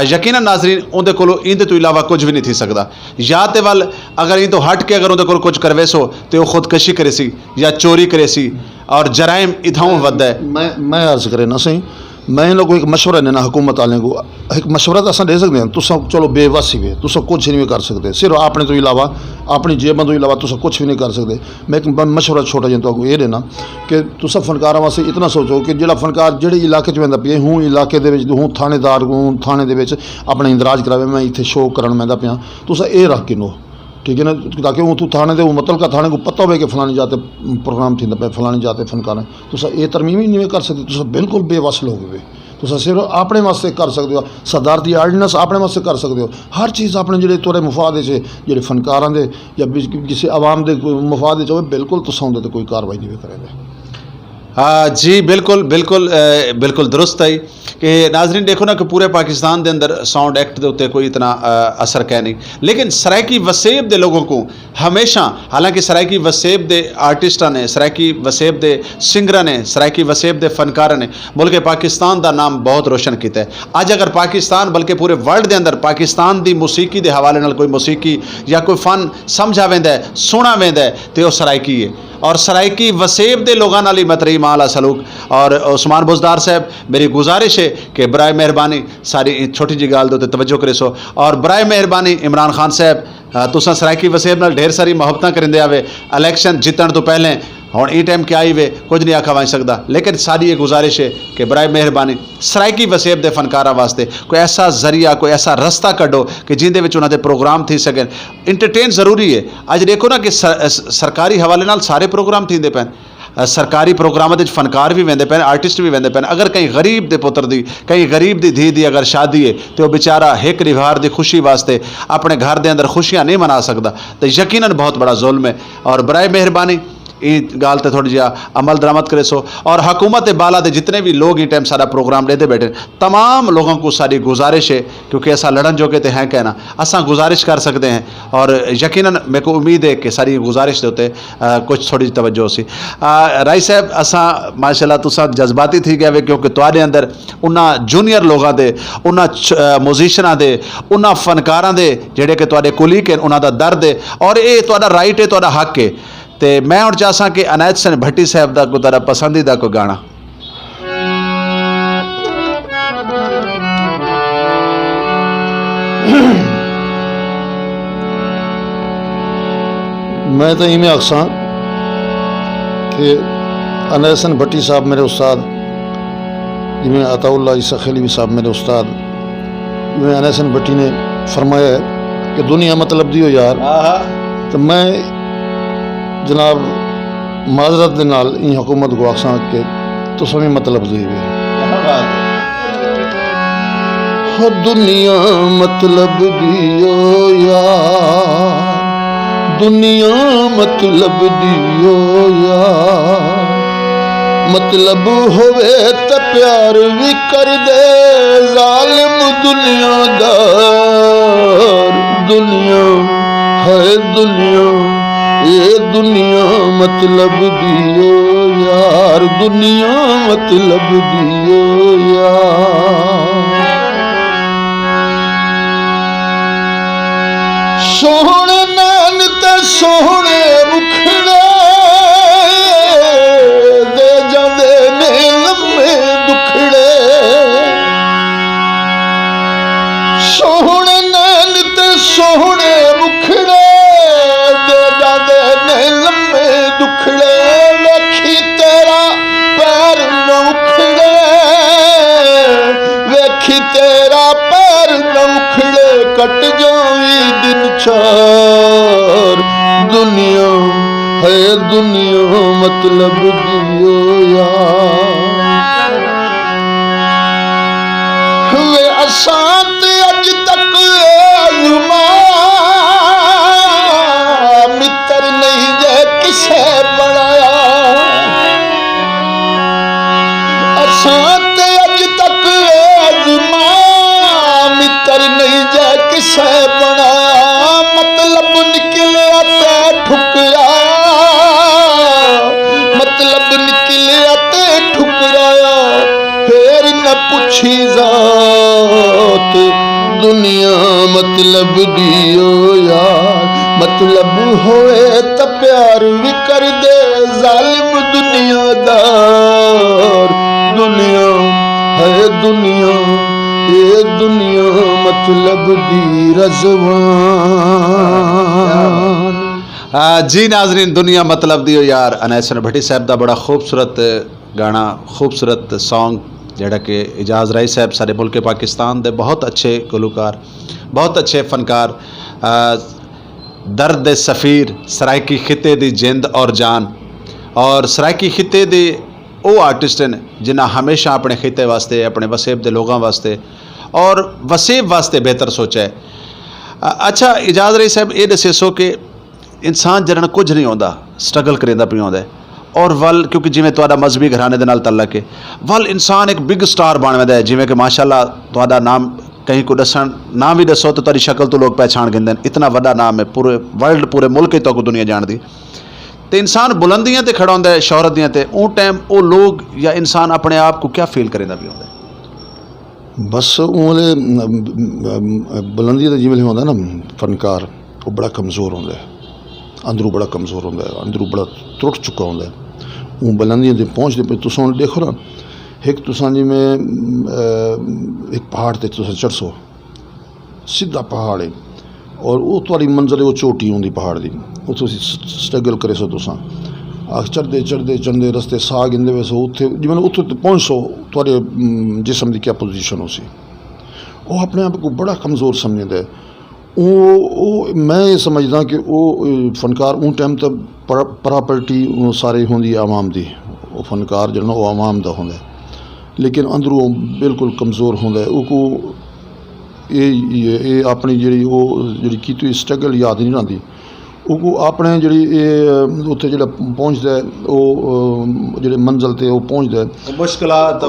यकीनन नाजरीन उनके कोलों इंदे तो इलावा कुछ भी नहीं थी सकता, या तो वल अगर इन तो हट के अगर उनके कोल कुछ करवे सो तो वो खुदकशी करे सी या चोरी करे सी, और जराइम इथाऊं वध है। मैं अर्ज करे ना सही, मैं इन लोगों को एक मशवरा देना हुकूमत वाले को, एक मशवरा तो अस दे सकते हैं, तुस चलो बेवसी वे तुस कुछ नहीं कर सकते, सिर्फ अपने तो इलावा अपनी जेबों तो इलावा तुस कुछ भी नहीं कर सकते। मैं एक मशवरा छोटा जिहा तुहानू ये देना कि तुस फनकारां वास्ते इतना सोचो कि जिहड़ा फनकार जिहड़े इलाके च वंदा पिया हूँ इलाके दे विच हूँ थानेदार हूँ थाने दे विच अपना इंदराज करावे मैं इत्थे शो करन मैंदा पिया, तुस ये रख गिनो, ठीक है ना, ताकि वो तू थाने दे मतलब का थाने को पता हो कि फलानी जाते प्रोग्राम थी पे फलानी जाते फनकार तुस ये तरमीम ही नहीं कर सकते, तुस बिल्कुल बेवस लोग वे, तुस सिर्फ अपने वास्ते कर सकते हो, सदारती आर्डीनेंस अपने वास्ते कर सकते हो, हर चीज़ अपने जो थोड़े मुफाद जो फनकारां दे या किसी आवाम के मुफाद हो बिल्कुल तुस उहदे ते कोई कार्रवाई नहीं करेंगे। जी बिल्कुल बिल्कुल बिल्कुल दुरुस्त है कि नाजरीन देखो ना कि पूरे पाकिस्तान के अंदर साउंड एक्ट के उत्ते कोई इतना असर कै नहीं, लेकिन सराइकी वसेब के लोगों को हमेशा, हालांकि सराइकी वसेब के आर्टिस्टा ने, सराइकी वसेब के सिंगर ने, सराइकी वसेब के फनकार ने मुल्क पाकिस्तान का नाम बहुत रोशन किया है। अज अगर पाकिस्तान बल्कि पूरे वर्ल्ड के अंदर पाकिस्तान की मौसीकी के हवाले नाल कोई मौसीकी या कोई फन समझा वेंदा है सुना वेंदा है तो वह सराइकी है, और सराइकी वसेब के लोगों नाल ही मतरी माला सलूक। और उस्मान बुजदार साहब मेरी गुजारिश है कि बराए मेहरबानी सारी छोटी जी गाल दे तवज्जो करे सो, और बराए मेहरबानी इमरान खान साहब तुसां सराइकी वसेब नाल ढेर सारी मुहब्बतां करिंदे आवे, इलैक्शन जितण तो पहले हुण ई टाइम क्या आई वे कुछ नहीं आखा वही सकता, लेकिन सारी ये गुजारिश है कि बराए मेहरबानी सराइकी वसेब के फनकारां वास्ते कोई ऐसा जरिया कोई ऐसा रस्ता कड्डो कि जिंदे विच उन्हां दे प्रोग्राम थी सकें। इंटरटेन जरूरी है, अज देखो ना कि सरकारी हवाले नाल सारे प्रोग्राम थींदे पैन, सरकारी प्रोग्रामां दे फनकार भी वेंदे पे, आर्टिस्ट भी वेंदे पे। अगर कहीं गरीब दे पुत्र दी, कहीं गरीब दी धी दी अगर शादी है तो बेचारा एक रिवार की खुशी वास्ते अपने घर के अंदर खुशियां नहीं मना सकता, तो यकीनन बहुत बड़ा जुल्म है। और बराए मेहरबानी ये गाल ते थोड़ी जिहा अमल दरामद करे सो। और हुकूमत बाला दे जितने भी लोग ये टाइम सारा प्रोग्राम लेते बैठे, तमाम लोगों को सारी गुजारिश है, क्योंकि ऐसा लड़न जोगे तो हैं कहना, असा गुजारिश कर सकते हैं। और यकीनन मेरे को उम्मीद है कि सारी गुजारिश के उत्ते कुछ थोड़ी तवज्जो सी। राय साहब असा माशाल्लाह तुसा जज्बाती थी गए, क्योंकि तुहाडे अंदर उन्हां जूनियर लोगों के, उन्हां म्यूजिशियनां दे, उन्हां फनकारां दे जिहड़े कि तुहाडे कुलीग हैं, उन्हां दा दर्द है और ये तुहाडा राइट है, तुहाडा हक है। तो मैं और चाहसा कि अनायत हुसैन भट्टी साहब का कोई तेरा पसंदीदा कोई गाना। मैं तो इमें आखसा कि अनायत हुसैन भट्टी साहब मेरे उस्ताद, जिमें अताउल्लाह ईसा खलीवी साहब मेरे उस्ताद, जिमें अनायत हुसैन भट्टी ने फरमाया है कि दुनिया मतलब दियो यार, तो मैं जनाब माजरत दे नाल इन हुकूमत को आखसा कि तुस भी मतलब दी वे। हो दुनिया मतलब दियो यार, दुनिया मतलब दियो यार, मतलब होवे तो प्यार भी कर दे जालिम दुनियादार। दुनिया है दुनिया, ये दुनिया मतलब दियो यार, दुनिया मतलब दियो यार। सोहने नैन ते सोहने मुखड़े दे जांदे ने लम्मे दुखड़े, सोहने नैन ते सोहने मुखड़े लम्बे दुखड़े, वेखी तेरा पैर न उखड़े, वेखी तेरा पैर न उखड़े, कट जावी दिन चार। दुनिया है दुनिया मतलब दियो यार, वे असांत अज तक मित्र नहीं जे किसे बनाया, असांत अज तक आजमा मित्र नहीं जे किसे बनाया। मतलब निकलिया ते ठुकराया, मतलब निकलिया ते ठुकराया, फिर न पूछी जात। दुनिया मतलब दियो यार, मतलब होए तो प्यार भी कर दे जालिम दुनियादार। दुनिया है दुनिया, ये दुनिया मतलब दी रज़वान। जी नाजरीन, दुनिया मतलब दियो यार अनायत हुसैन भट्टी साहब का बड़ा खूबसूरत गाना, खूबसूरत सॉन्ग जिहड़ा कि इजाज़ राय साहब सारे मुल्क पाकिस्तान दे बहुत अच्छे गुलकार, बहुत अच्छे फनकार, दर्द सफ़ीर, सराइकी खिते दी जिंद और जान। और सराइकी खिते दे वो आर्टिस्ट हैं जिन्हें हमेशा अपने खिते वास्ते, अपने वसेब के लोगों वास्ते और वसेब वास्ते बेहतर सोचा है। अच्छा इजाज़ राय साहब ये दसो कि इंसान जरन कुछ नहीं आता, स्ट्रगल करेंदा पिया होंदा है, और वल क्योंकि जिमें तुहाडा मजहबी घराने दे नाल तल्लक है, वल इंसान एक बिग स्टार बन वैंदा है। जिमें कि माशाअल्लाह तुहाडा नाम कहीं को दसन नाम भी दसो तो तेरी शक्ल तो लोग पहचान गिंदे, इतना वड्डा नाम है, पूरे वर्ल्ड पूरे मुल्क तो को दुनिया जानती। तो इंसान बुलंदियां ते खड़ा होंदा है, शोहरत दियां ते, उस टाइम वो लोग या इंसान अपने आप को क्या फील करेंदा पिया होंदा है? बस उहले बुलंदी दा जिवें होंदा ना फनकार, वो बड़ा कमज़ोर होंदा है, अंदरों बड़ा कमज़ोर होंदा है, अंदरों बड़ा त्रुट चुका होंदा है। वो बुलंदियां ते पहुँचते पे तुसां देखो ना, एक तुसां जिवें एक पहाड़ ते तुसां चढ़सो, सीधा पहाड़ है और वो तुहाडी मंजिल है, वो चोटी होंदी पहाड़ दी, वो तुसीं स्ट्रगल करे सो तुसां चढ़ते चढ़ते चढ़ते रस्ते साह गिंदे वे सो, उत्थे जिवें उत्थे पहुँचो तुहाडे जिसम की क्या पोजीशन हो सी, वो अपने आप को बड़ा कमज़ोर समझदा है। मैं ये समझदा कि वो फनकार उन टाइम तक प्रॉपर्टी सारी होंदी आवाम दी, वो फनकार जो वो आवाम दा होंदा, लेकिन अंदरों बिल्कुल कमज़ोर होंदा है। ये अपनी जी की स्ट्रगल याद नहीं आती, वो अपने जी उत्थे जो पहुँचता है वो जो मंजिल ते वो पहुँचता है मुश्किलात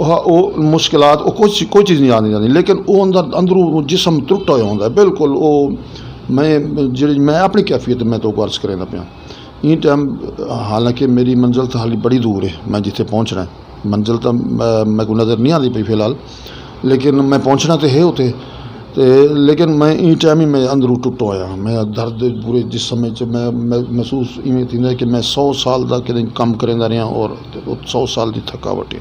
हाँ वो मुश्किलात वो कोई चीज़ नहीं आती जाती, लेकिन वो अंदरों जिसम त्रुट्टा होया होंदा है बिल्कुल। वो मैं अपनी कैफियत मैं तो अर्ज करें पाया इन टाइम, हालांकि मेरी मंजिल तो हाली बड़ी दूर है, मैं जिथे पहुँचना है मंजिल तो मैं को नज़र नहीं आती पई फिलहाल, लेकिन मैं पहुँचना तो है उते लेकिन मैं इन टाइम ही मैं अंदरों टुट होया, मैं दर्द पूरे जिसम च मैं महसूस इवें थींदा कि मैं 100 साल का कदें कम करेंदा रहा और 100 साल की थकावट है।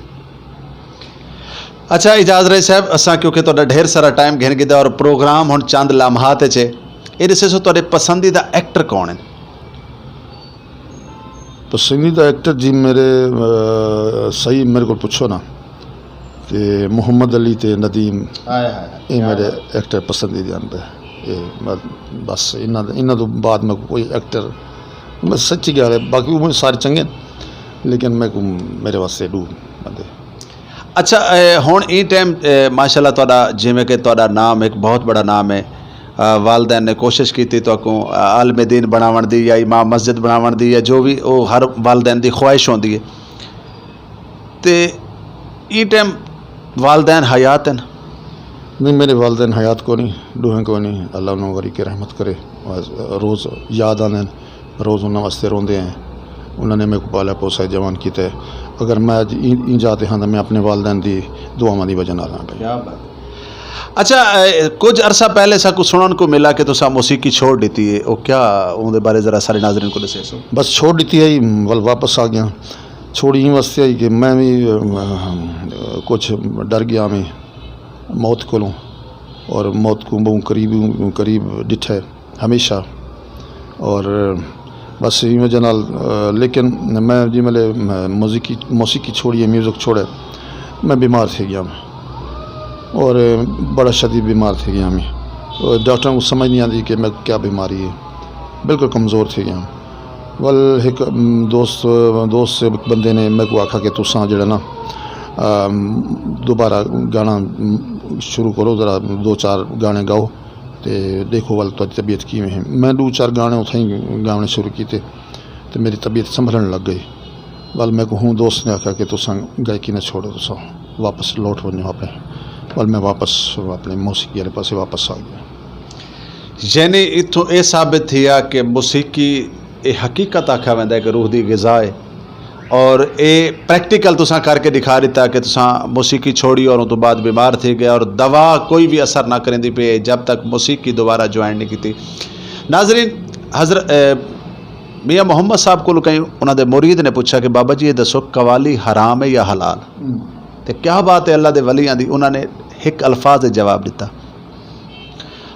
अच्छा इजाज़ रहे साहब, असा क्योंकि तुहाडा ढेर सारा टाइम घिन गिदा और प्रोग्राम हुण चंद लम्हात च ये दसो सो तुहाडे पसंदीदा एक्टर कौन है? पसंदीदा एक्टर जी मेरे सही मेरे को पूछो ना तो मुहम्मद अली ते नदीम ये मेरे एक्टर पसंदीदा आंदे, बस इन्हां तो बाद में कोई एक्टर मैं सच्ची गल है, बाकी वो सारे चंगे लेकिन मैं मेरे वास्ते डू बंदे। अच्छा हुण ई टाइम माशाल्लाह तुहाडा जिवें कि तुहाडा नाम एक बहुत बड़ा नाम है, वालदैन ने कोशिश की थी तो आलम दीन बनावन दी या इमाम मस्जिद बनावन दी या जो भी वो हर वालदैन की ख्वाहिश होंदी है, तो ई टाइम वालदैन हयात हैं? नहीं मेरे वालदैन हयात को नहीं, डूहें को नहीं, अल्लाह उन्होंने वरी के रहमत करे, रोज़ याद आने रोज़ उन्होंने वास्ते रोंदे हैं, उन्होंने मेरे को पाला पोसा जवान किया, अगर मैं इन जाते हाँ तो मैं अपने वालदैन की दुआवां की वजह नाल हाँ। अच्छा कुछ अरसा पहले सा कुछ सुनने को मिला कि तुसा मौसीकी छोड़ दी है, वो क्या उनके बारे ज़रा सारे नाज़रीन को दसे सो? बस छोड़ दी है, वल वापस आ गया, छोड़ी इन वास्ते आई कि मैं भी कुछ डर गया मैं मौत को, और मौत को बहुत करीब डिठा है हमेशा, और बस इन वजह नाल लेकिन मैं जी मेरे मौसीकी छोड़ी है, म्यूज़िक छोड़े, मैं बीमार थे गया और बड़ा शदीद बीमार थे गया मैं, डॉक्टर को समझ नहीं आती कि मैं क्या बीमारी है, बिल्कुल कमज़ोर थे गया। वल एक दोस्त से बंदे ने मेरे को आखा कि तुसा जो ना दोबारा गाना शुरू करो, ज़रा 2-4 गाने गाओ तो देखो वल तो तबीयत किवें है। मैं 2-4 गाने उथे ही गाने शुरू किए तो मेरी तबीयत संभलन लग गई। वल मैं को हूँ दोस्त ने आखा कि तुसा गायकी न छोड़ो, तुसा वापस लौट वनो अपने, वल मैं वापस अपने मौसीकी वाले पासे वापस आ गया। यानी इतों यह साबित थिया कि मौसीकी ये हकीकत आख्या वैंदा है कि रूह की ग़िज़ा है, और ये प्रैक्टिकल तुसा करके दिखा दिता कि तुसा मौसीकी छोड़ी और उस तो बाद बीमार थी गए और दवा कोई भी असर ना करेंदी पे जब तक मौसीकी दोबारा ज्वाइन नहीं की। नाजरीन हज़रत मियाँ मोहम्मद साहब को कहीं उन्होंने मुरीद ने पूछा कि बाबा जी ये दसो कवाली हराम है या हलाल? तो क्या बात है अल्लाह के वलियां दी, उन्होंने एक अल्फाज जवाब दिता,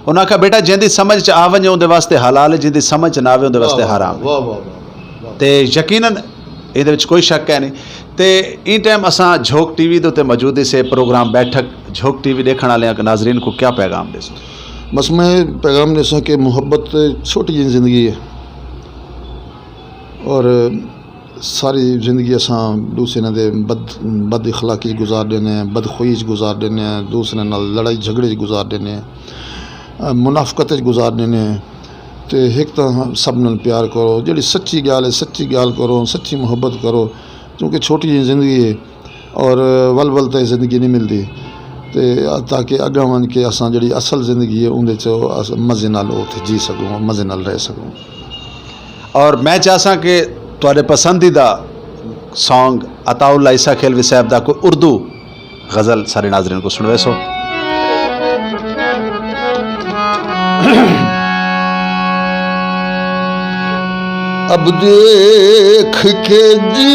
उन्हें कहा बेटा जिंदी समझ च आ वजे उनके वास्ते हलाल है, जिंदी समझ च ना आवे उनके वास्ते हराम है। तो यकीनन ये कोई शक है नहीं। तो इन टाइम असा झोंक टीवी के उत्ते मौजूद से प्रोग्राम बैठक झोंक टीवी देखने वाले नाजरीन को क्या पैगाम दे सो? बस मैं पैगाम दे कि मुहब्बत छोटी जी जिंदगी है और सारी ज़िंदगी असा दूसरे दे बद इखलाकी गुजार देने, बदखोई गुजार देने, दूसरे नाल लड़ाई झगड़े गुजार देने, मुनाफकत गुजार देने। तो एक तो सब नाल प्यार करो, जी सच्ची गाल है सच्ची गाल करो, सच्ची मुहब्बत करो, क्योंकि छोटी जी जिंदगी है और वल तो ज़िंदगी नहीं मिलती। तो ताकि अगर वन के असा जी असल ज़िंदगी है उन्हें मज़े नाल जी सकूँ, मज़े नाल रह सकूँ। और मैं चाहसा कि तुहाडे पसंदीदा सॉन्ग अताउल्ला ईसा खेलवी साहब दा कोई उर्दू गज़ल सारे नाजरीन को सुनवे सो। अब देख के जी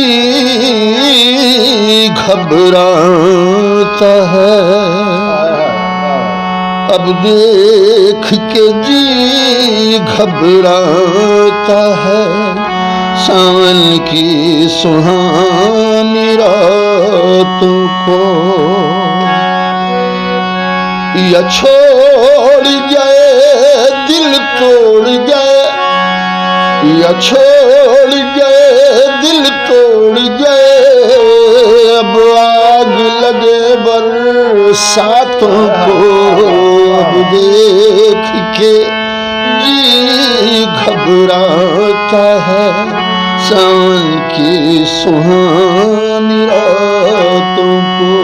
घबराता है, अब देख के जी घबराता है, सावन की सुहानी रातों को या छोड़ गए दिल तोड़ गए, या छोड़ गए दिल तोड़ गए, अब आग लगे बरसातों को, अब देख के जी घबराता है सावन की सुहानी रातों को।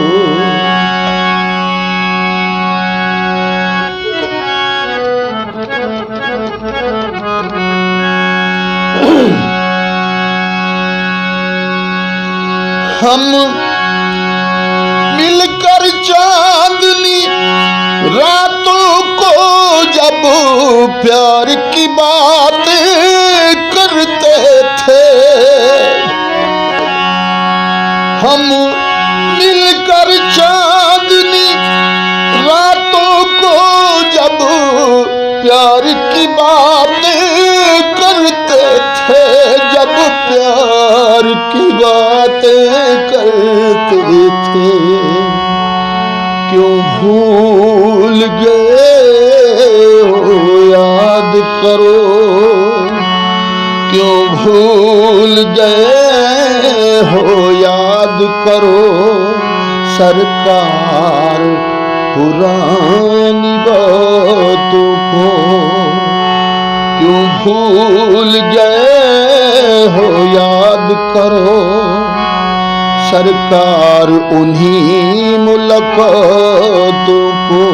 हम मिलकर चांदनी रातों को जब प्यार की बात करते थे, हम मिलकर चांदनी रातों को जब प्यार की बात करते थे, जब प्यार की बातें करते थे, क्यों भूल गए हो याद करो, क्यों भूल गए हो याद करो, सरकार पुरानी बातों को, क्यों भूल गए हो याद करो, सरकार उन्हीं मुलाकातों को।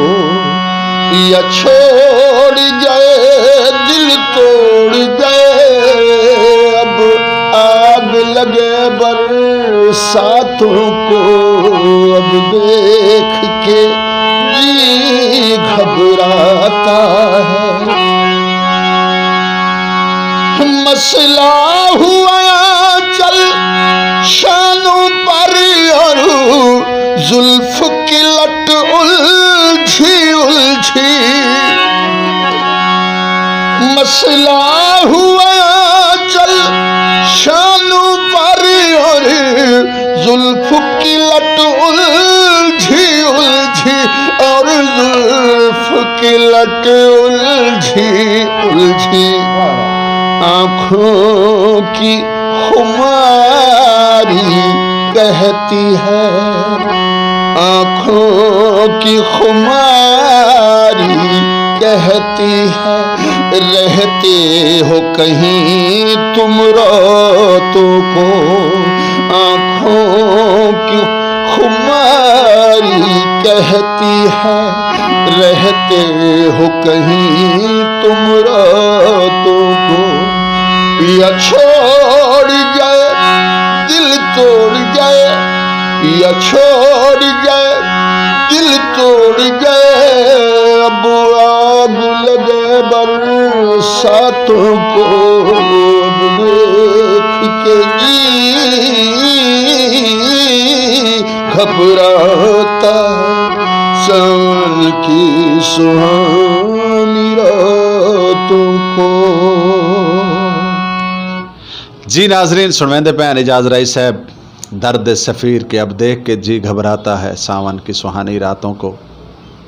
या छोड़ गए दिल तोड़ गए, अब आग लगे बरसातों को, अब देख के जी घबराता है। मसला हुआ चल शानों पर और जुल्फ की लट उलझी उलझी, मसला हुआ चल शानों पर और जुल्फ की लट उलझी उलझी, और जुल्फ की लट उलझी उलझी, आँखों की खुमारी कहती है, आँखों की खुमारी कहती है, रहते हो कहीं तुम रातों को, आँखों की खुमारी कहती है, रहते हो कहीं तुम रातों को। या छोड़ गए दिल तोड़ गए, या छोड़ गए दिल तोड़ गए, अब आग लगे बरसातों को, अब देख के जी घबराता सावन की सुहानी रातों को। जी नाजरीन, सुनवेंदे पैन इजाज़ राई साहब दर्द सफ़ीर के अब देख के जी घबराता है सावन की सुहानी रातों को।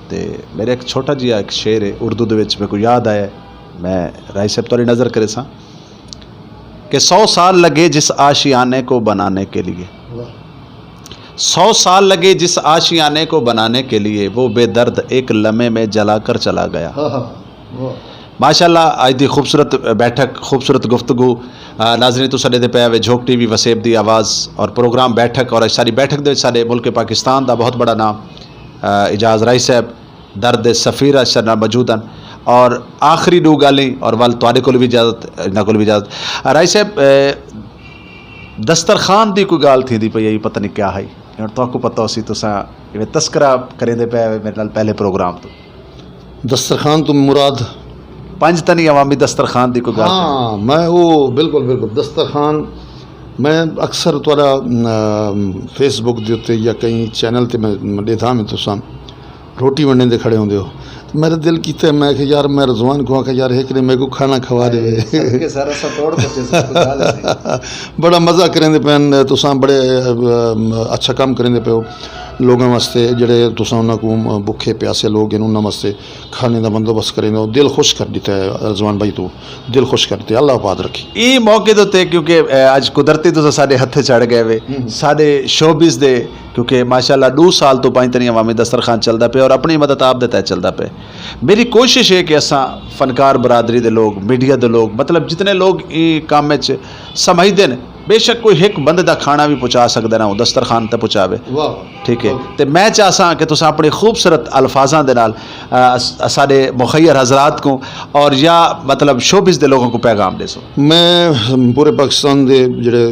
तो मेरे एक छोटा जिहा एक शेर है उर्दू दे विच मेरे को याद आया, मैं राई साहब थोड़ी नज़र करे सा कि 100 साल लगे जिस आशियाने को बनाने के लिए, 100 साल लगे जिस आशियाने को बनाने के लिए, वो बेदर्द एक लम्हे में जलाकर चला गया। माशाअल्लाह आज दी खूबसूरत बैठक, खूबसूरत गुफ्तगू नाज़रीन तुसां दे पे आवे झोंक टीवी वसेब दी आवाज़ और प्रोग्राम बैठक, और सारी बैठक दे सारे मुल्क पाकिस्तान का बहुत बड़ा नाम इजाज़ राई साहब दर्द सफ़ीर अशर नाल मौजूद हैं। और आखिरी दो गालें और वल तुहाडे कोल भी इजाज़त, इन्हां कोल भी इजाज़त। राई साहब दस्तरखान दी कोई गाल थी पई है, पता नहीं क्या है, तुहानू पता हो सी तुसां इवें तस्करा करेंदे पे आवे मेरे नाल पहले प्रोग्राम तो। दस्तरखान तो मुराद पंजतनी अवामी दस्तरखान दी कोई गाल? हाँ, मैं वो बिल्कुल बिल्कुल दस्तरखान मैं अक्सर तुहाडा फेसबुक दे उत्ते या कई चैनल ते मैं देखा मैं तुसां रोटी वंडे खड़े होंदे हो, तो मेरा दिल कीता मैं कि यार मैं रज़वान को आखा यार एक ने मेरे को खाना खवा दे। बड़ा मज़ा करेंदे पैन, तुसां बड़े अच्छा काम करेंदे पे हो। लोगों वास्ते जिहड़े तुसां उन्हां को भुखे प्यासे लोग हैं उन्हां वास्ते खाने का बंदोबस्त करेंगे दिल खुश कर दिता है रिजवान भाई तू दिल खुश कर दिता अल्लाह आबाद रखी ਇਹ ਮੌਕੇ ਦੇ ਉੱਤੇ ਕਿਉਂਕਿ ਅੱਜ ਕੁਦਰਤੀ ਤੁਸੀਂ ਸਾਡੇ ਹੱਥੇ ਚੜ ਗਏ ਵੇ ਸਾਡੇ ਸ਼ੋਬਿਜ਼ ਦੇ ਕਿਉਂਕਿ ਮਾਸ਼ਾਅੱਲਾ 2 ਸਾਲ ਤੋਂ ਪੰਜ ਤਰੀਆਂ ਵਾਮੀ ਦਸਤਰਖਾਨ ਚੱਲਦਾ ਪਿਆ ਔਰ ਆਪਣੀ ਮਦਦ ਆਪ ਦੇ ਤਹਿਤ ਚੱਲਦਾ ਪਿਆ ਮੇਰੀ ਕੋਸ਼ਿਸ਼ ਹੈ ਕਿ ਅਸਾਂ ਫਨਕਾਰ ਬਰਾਦਰੀ ਦੇ ਲੋਕ ਮੀਡੀਆ ਦੇ ਲੋਕ ਮਤਲਬ ਜਿਤਨੇ ਲੋਕ ਇਹ ਕੰਮ ਵਿੱਚ ਸਮਝਦੇ ਨੇ बेशक कोई एक बंदे का खाना भी पहुँचा सकता ना वो दस्तरखान तक पहुँचावे ठीक है तो मैं चाहता कि तुम अपने खूबसूरत अल्फाजा के नाल साढ़े मुखैर हजरात को और या मतलब शोबिस के लोगों को पैगाम दे सो मैं पूरे पाकिस्तान के जोड़े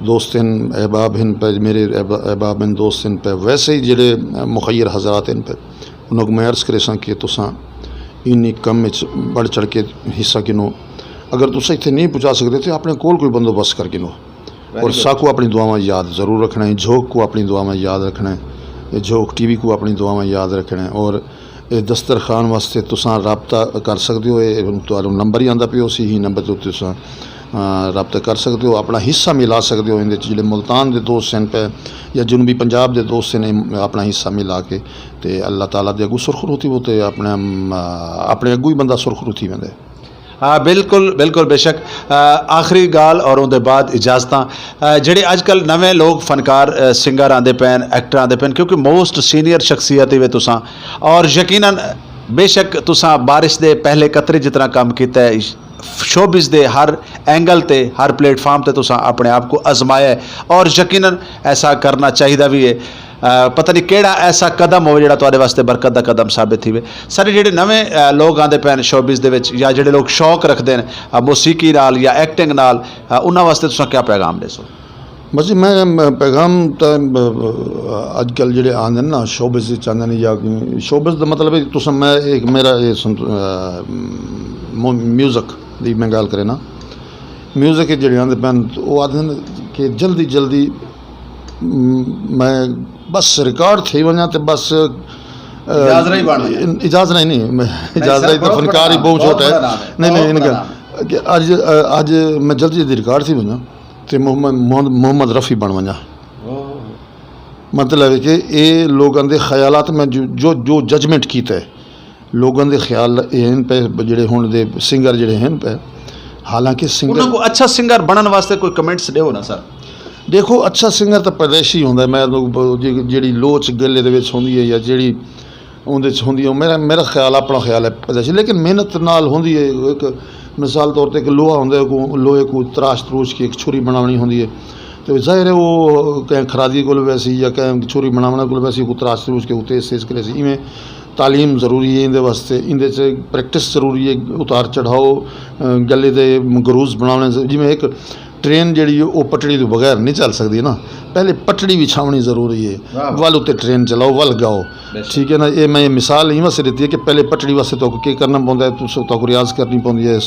दोस्त हैं अहबाब हैं पे मेरे अहबाब हैं दोस्त हैं पे वैसे ही जोड़े मुखैर हजरात हैं पे उन्होंने मैं अर्ज़ करे कि तुसा इन कम बढ़ चढ़ के हिस्सा गिनो अगर तुम इतने नहीं पहुँचा सकते तो अपने कोल कोई बंदोबस्त करके लो और साकू अपनी दुआवां याद ज़रूर रखना है झोंक को अपनी दुआवां याद रखना है झोंक टीवी को अपनी दुआवां याद रखना है और दस्तरखान वास्ते तुसां रबता कर सकते हो तो नंबर ही आंदा पियो उसी ही नंबर तो तुसां रबता कर सकते हो अपना हिस्सा मिला सकते हो इहदे च जिहड़े मुल्तान के दोस्त हैं पे या जनूबी पंजाब के दोस्त ने अपना हिस्सा मिला के तो अल्लाह ताला दे अगू सुरखरू थी वो तो अपने अगू ही बंदा सुरखरू थी वेंदा हाँ बिल्कुल बिल्कुल बेशक आखिरी गाल और उनके बाद इजाजत जेडे अजकल नवे लोग फनकार सिंगर आते पैन एक्टर आते पैन क्योंकि मोस्ट सीनियर शख्सियत वे तुसां और यकीनन बेशक तुसां बारिश दे पहले कतरे जितना काम किया है शोबिस दे हर एंगल ते हर प्लेटफार्म ते तुसां अपने आप को आजमाया है और यकीनन ऐसा करना चाहिए भी है पता नहीं केड़ा ऐसा कदम हो जिहड़ा तुहाडे वास्ते बरकत दा कदम साबित थी सारे जिहड़े नवें लोग आंदे पैन शोबिस दे विच या जिहड़े लोग शौक रखते हैं मौसीकी नाल या एक्टिंग नाल उन्हां वास्ते तुसां क्या पैगाम दे सो बस जी मैं पैगाम तो अजकल जिहड़े आंदे ना शोबिस चाहते हैं या शोबिस का मतलब है तुसां मैं एक मेरा म्यूजिक की मैं गल करें ना म्यूजिक जिहड़े आंदे पैन वो आखदे कि जल्दी जल्दी मैं बस रिकॉर्ड थी वञा तो बस इजाज़त नहीं इजाज़त तो फनकार ही बहुत छोटा है नहीं इनका अज अज मैं जल्दी जल्दी रिकॉर्ड थी वञा तो मोहम्मद रफ़ी बन वञा मतलब है कि ये लोगों के ख्यालात में जो जो जजमेंट किया है लोगों के ख्याल हैं पे जिहड़े हुण दे सिंगर जिहड़े हैं पे हालांकि सिंगर को अच्छा सिंगर बनने वास्ते कोई कमेंट्स देओ ना सर देखो अच्छा सिंगर तो पैदाइशी होंदा मैं जी लोच गले दे विच होंदी है या जी उहदे च होंदी है मेरा ख्याल अपना ख्याल है पैदाइशी लेकिन मेहनत नाल होंदी है एक मिसाल तौर पर एक लोहा होंदा है लोहे को तराश तरूश की एक छुरी बनानी होंदी है तो जाहिर है वो कहीं खरादी को वैसी या कहीं छुरी बनाने को वैसी को तराश तरूश के तेज तेज करे इवें तालीम ज़रूरी है इंदे वास्ते इंदे च प्रैक्टिस ज़रूरी है उतार चढ़ाओ गले दे गरूज बनाने जिवें एक ट्रेन जी वो पटड़ी तो बगैर नहीं चल सकती ना पहले पटड़ी बिछावनी ज़रूरी है वल उत्ते ट्रेन चलाओ वल गाओ ठीक है ना ये मैं मिसाल ही वास्ते देती है कि पहले पटड़ी वास्ते तो क्या करना पौंदा है तो रियाज करनी पौंदी है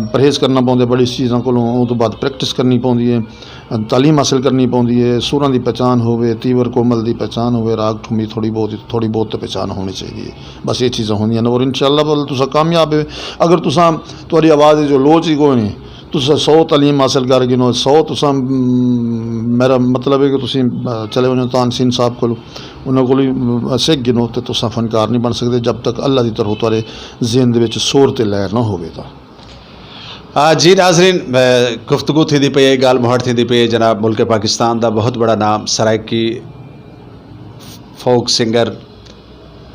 परहेज़ करना पौंदा है बड़ी चीज़ों को तो बाद प्रैक्टिस करनी पौंदी है तालीम हासिल करनी पौंदी है सुरां की पहचान होवे तीवर कोमल की पहचान होवे राग ठुमी थोड़ी बहुत तो पहचान होनी चाहिए बस ये चीज़ां होंदियां और इंशाअल्लाह तुसां कामयाब है अगर तुसां तुहाडी आवाज़ जो लोच ही कोई नहीं तुस 100 तालीम हासिल कर गिनो 100 तुसां मेरा मतलब है कि तुसीं चले वञो तानसीन साहब को उन्होंने सिख गिनो तो तुसां फनकार नहीं बन सकते जब तक अल्लाह की तरफ तुहाडे ज़हन दे विच सुर ते लहर ना होवे तां जी नाजरीन गुफ्तगू थी पई गाल मुहट थी पई जनाब मुल्क पाकिस्तान का बहुत बड़ा नाम सराइकी फोक सिंगर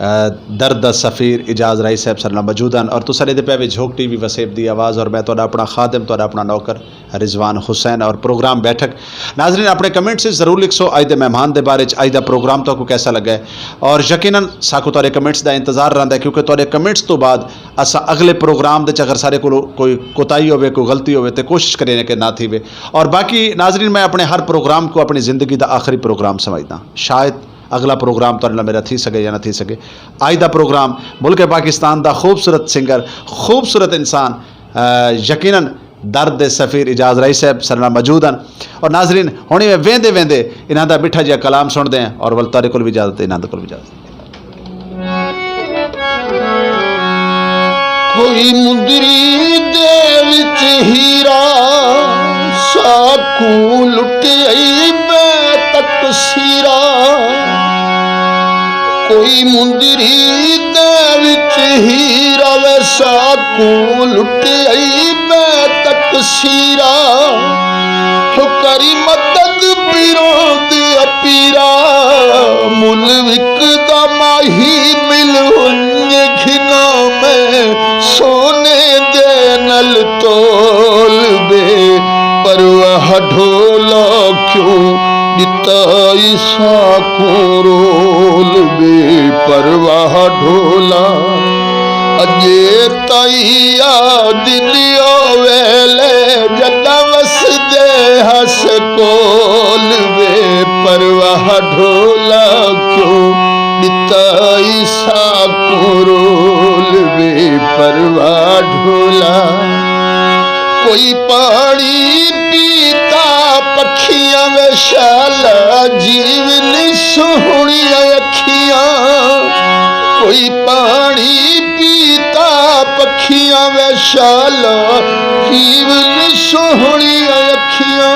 दर्द सफ़ीर इजाज़ राई साहब सरना मौजूद हैं और तुसां दे पे भी झोंक टीवी वसेब दी आवाज़ और मैं तुहाडा अपना खादिम तुहाडा अपना नौकर रिजवान हुसैन और प्रोग्राम बैठक नाजरीन अपने कमेंट से ज़रूर लिखो अज दे मेहमान के बारे अज दा प्रोग्राम तो कैसा लगा है और यकीनन साकू तुहाडे कमेंट्स का इंतजार रहिंदा है क्योंकि तुहाडे कमेंट्स तो बाद असां अगले प्रोग्राम दे अगर सारे को कोई कोताही होवे कोई गलती होवे तो कोशिश करें कि ना थी वे और बाकी नाजरीन मैं अपने हर प्रोग्राम को अपनी ज़िंदगी का आखिरी प्रोग्राम समझदा शायद अगला प्रोग्राम तो मेरा थी सके या ना थी सके आज का प्रोग्राम मुल्क पाकिस्तान का खूबसूरत सिंगर खूबसूरत इंसान यकीनन दर्द सफ़ीर इजाज़ राई साहब सरना मौजूद हैं और नाजरीन हुणे में वेंदे वेंदे इन्हां दा मिठा जिहा कलाम सुनते हैं और वल तुहाडे कोल भी इजाज़त है इन्हां दे कोल भी इजाज़त कोई मुंदरी दे विच हीरा साकू लुटियाई बैठ तकसीरा कोई मुंदरी दे विच हीरा वैसा को लुट आई मैं तकसीरा हो करी मदद पीरों दे पीरा मुल विकदा माही मिल हुन्ने घिना में सोने दे नल तोल बे परवाह ढोला क्यों दिता ईसा को रोल बे परवाह ढोला अजे तैया दिलियो वेले जदा वस दे हस कोल बे परवाह ढोला क्यों दिता ईसा को रोल बे परवाह ढोला कोई पानी पीता पखियां वैशाला जीवन सोहणिया अखियां कोई पानी पीता पखियां वैशाला जीवन सोहणिया अखियां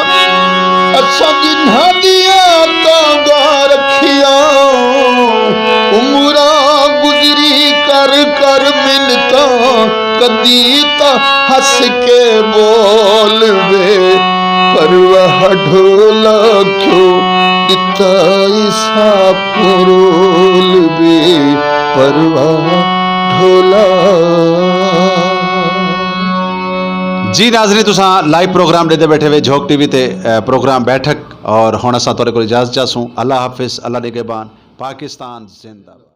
असा जिन्हां दिया तांगा रखियां उमरा गुजरी कर कर मिन्नता कदी ता हस के बोल वे परवाह ढोला क्यों दिता ईसा को रोल वे परवाह ढोला। जी नाज़रीन तुसां लाइव प्रोग्राम ॾिसंदे बैठे हुए झोंक टीवी ते प्रोग्राम बैठक और हुण असां तुहाडे कोल इजाज़त चाहसूं। अल्लाह हाफ़िज़, अल्लाह निगहबान, पाकिस्तान जिंदाबाद।